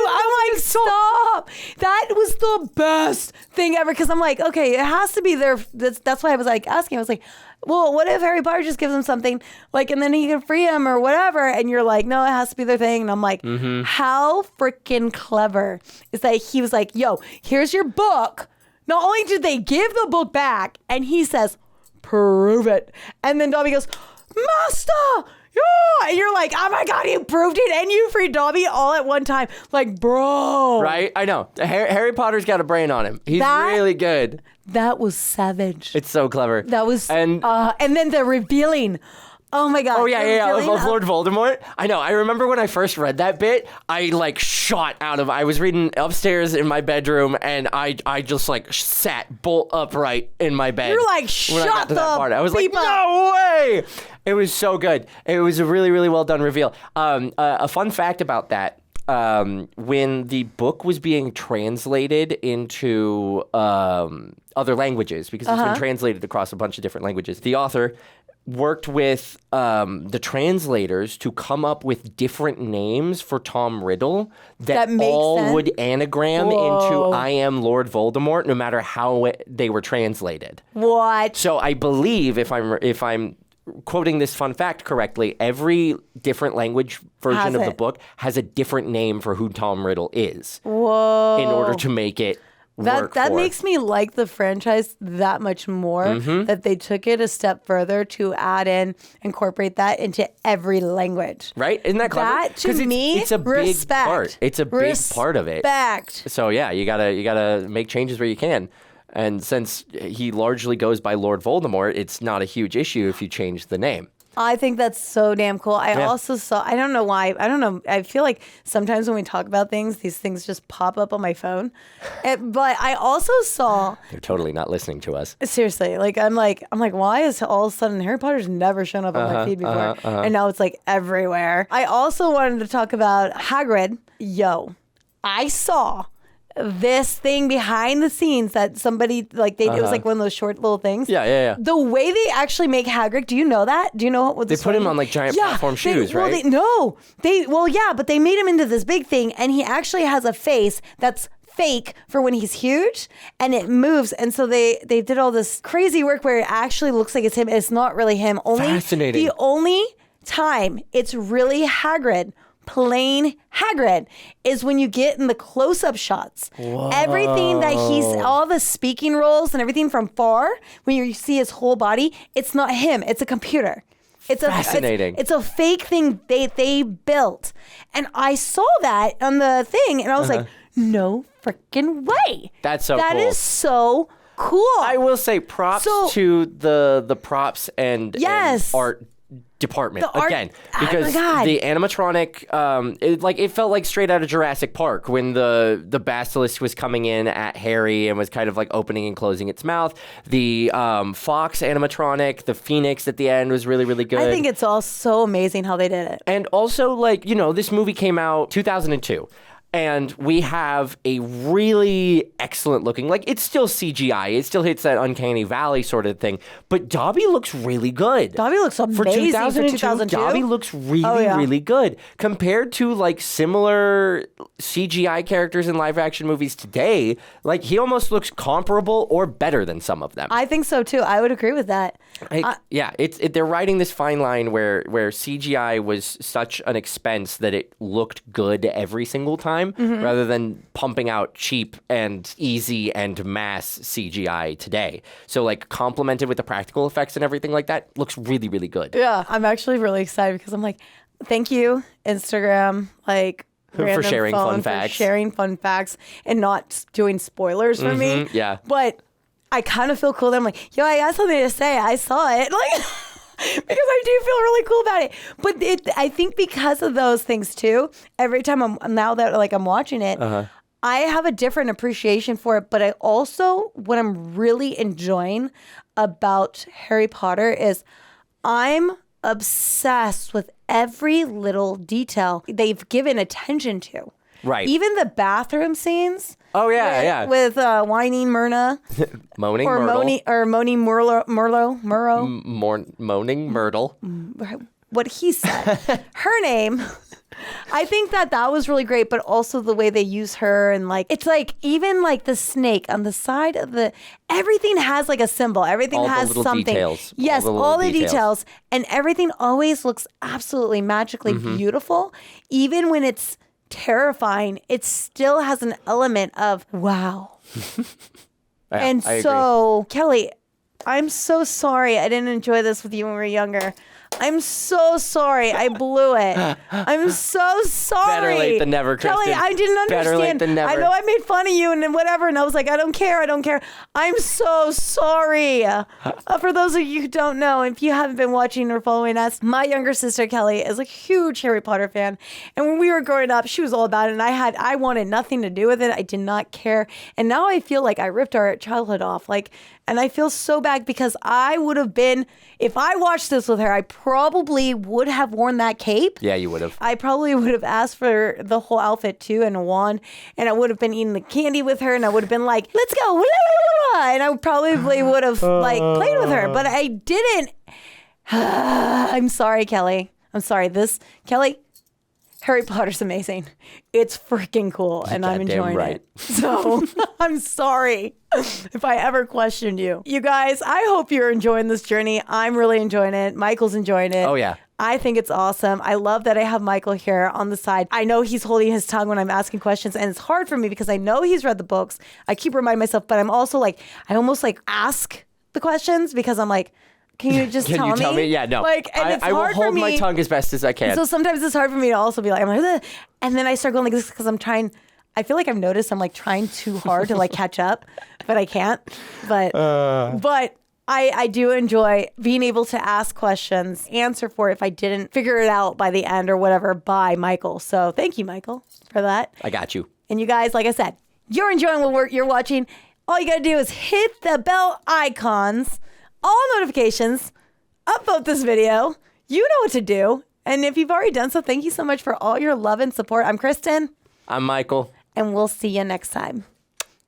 I'm like, stop. That was the best thing ever. Because I'm like, okay, it has to be there. That's why I was like asking. I was like, well, what if Harry Potter just gives him something, like, and then he can free him or whatever? And you're like, no, it has to be their thing. And I'm like, how freaking clever is that he was like, yo, here's your book. Not only did they give the book back, and he says, prove it. And then Dobby goes, Master! Yeah! And you're like, oh my God, you proved it and you freed Dobby all at one time. Like, bro. Right? I know. Harry Potter's got a brain on him. He's really good. That was savage. It's so clever. That was, and then the revealing. Oh my God. Oh yeah. Of Lord Voldemort. I know. I remember when I first read that bit, I like shot out of, I was reading upstairs in my bedroom and I just like sat bolt upright in my bed. You're like, shut the part. I was like, no way. It was so good. It was a really, really well done reveal. A fun fact about that. When the book was being translated into other languages, because it's been translated across a bunch of different languages, the author worked with the translators to come up with different names for Tom Riddle that all sense. Would anagram into I am Lord Voldemort, no matter how they were translated. What? So I believe, if I'm quoting this fun fact correctly, every different language version of the book has a different name for who Tom Riddle is. Whoa. In order to make it work That for. makes me like the franchise that much more, Mhm. that they took it a step further to incorporate that into every language. Right? Isn't that clever? That, to 'Cause me, it's a big respect. part. It's a big part of it. Respect. So yeah, you gotta make changes where you can. And since he largely goes by Lord Voldemort, it's not a huge issue if you change the name. I think that's so damn cool. I Yeah. also saw, I don't know why, I don't know. I feel like sometimes when we talk about things, these things just pop up on my phone. But I also saw, They're totally not listening to us. seriously, I'm like, why is all of a sudden Harry Potter's never shown up on my feed before? And now it's like everywhere. I also wanted to talk about Hagrid. Yo, I saw this thing behind the scenes that somebody it was like one of those short little things. Yeah. The way they actually make Hagrid, do you know that? Do you know what They put him on like giant platform shoes, right? But they made him into this big thing, and he actually has a face that's fake for when he's huge, and it moves. And so they did all this crazy work where it actually looks like it's him. It's not really him. Fascinating. The only time it's really Hagrid, plain Hagrid, is when you get in the close-up shots. Everything that all the speaking roles and everything from far, when you see his whole body, it's not him. It's a computer. It's Fascinating. It's a fake thing they built, and I saw that on the thing, and I was like, no freaking way. That's so That cool. is so cool. I will say props to the props and art department The art- again, oh my because God. the animatronic it felt like straight out of Jurassic Park when the basilisk was coming in at Harry and was kind of like opening and closing its mouth. The fox animatronic, the phoenix at the end was really, really good. I think it's all so amazing how they did it. And also, this movie came out 2002. And we have a really excellent looking, it's still CGI. It still hits that uncanny valley sort of thing. But Dobby looks really good. Dobby looks amazing For 2002, 2002. Dobby looks really, really good. Compared to similar CGI characters in live action movies today, he almost looks comparable or better than some of them. I think so too. I would agree with that. They're riding this fine line where CGI was such an expense that it looked good every single time, rather than pumping out cheap and easy and mass CGI today. So complemented with the practical effects and everything like that, looks really, really good. Yeah, I'm actually really excited because I'm like, thank you, Instagram, For sharing phone, fun facts. For sharing fun facts and not doing spoilers for me. Yeah. But I kind of feel cool that I'm like, yo, I got something to say. I saw it. Because I do feel really cool about it. But I think because of those things too, every time I'm watching it, I have a different appreciation for it. But I also, what I'm really enjoying about Harry Potter is I'm obsessed with every little detail they've given attention to. Right. Even the bathroom scenes. Oh, yeah. With whining Myrna. Moaning or Myrtle. Moaning Murrow. Moaning Myrtle. What he said. Her name. I think that was really great, but also the way they use her and it's even the snake on the side of everything has a symbol. Everything All the has little something. details. Yes, All the all the details. details. And everything always looks absolutely magically beautiful. Even when it's terrifying, it still has an element of wow. And I so, Kelly, I'm so sorry I didn't enjoy this with you when we were younger. I'm so sorry. I blew it. I'm so sorry. Better late than never, Kristen. Kelly, I didn't understand. Better late than never. I know I made fun of you and whatever, and I was like, I don't care. I'm so sorry. For those of you who don't know, if you haven't been watching or following us, my younger sister, Kelly, is a huge Harry Potter fan. And when we were growing up, she was all about it, and I wanted nothing to do with it. I did not care. And now I feel like I ripped our childhood off. And I feel so bad because I would have been, if I watched this with her, I probably would have worn that cape. Yeah, you would have. I probably would have asked for the whole outfit too and a wand, and I would have been eating the candy with her, and I would have been like, let's go, and I probably would have played with her, but I didn't. I'm sorry, Kelly. I'm sorry. Kelly, Harry Potter's amazing. It's freaking cool, and I'm enjoying it. So I'm sorry if I ever questioned you. You guys, I hope you're enjoying this journey. I'm really enjoying it. Michael's enjoying it. Oh, yeah. I think it's awesome. I love that I have Michael here on the side. I know he's holding his tongue when I'm asking questions, and it's hard for me because I know he's read the books. I keep reminding myself, but I'm also like, I almost like ask the questions because I'm like, can you just Can you tell me? Yeah, no. Like, and it's I will hard for hold me. my tongue as best as I can. So sometimes it's hard for me to also be like, I'm like, ugh. And then I start going like this because I'm trying. I feel like I've noticed I'm like trying too hard to like catch up, but I can't. But I do enjoy being able to ask questions, answer for it if I didn't figure it out by the end or whatever by Michael. So thank you, Michael, for that. I got you. And you guys, like I said, you're enjoying what you're watching. All you got to do is hit the bell icons, all notifications, upvote this video. You know what to do. And if you've already done so, thank you so much for all your love and support. I'm Kristen. I'm Michael. And we'll see you next time.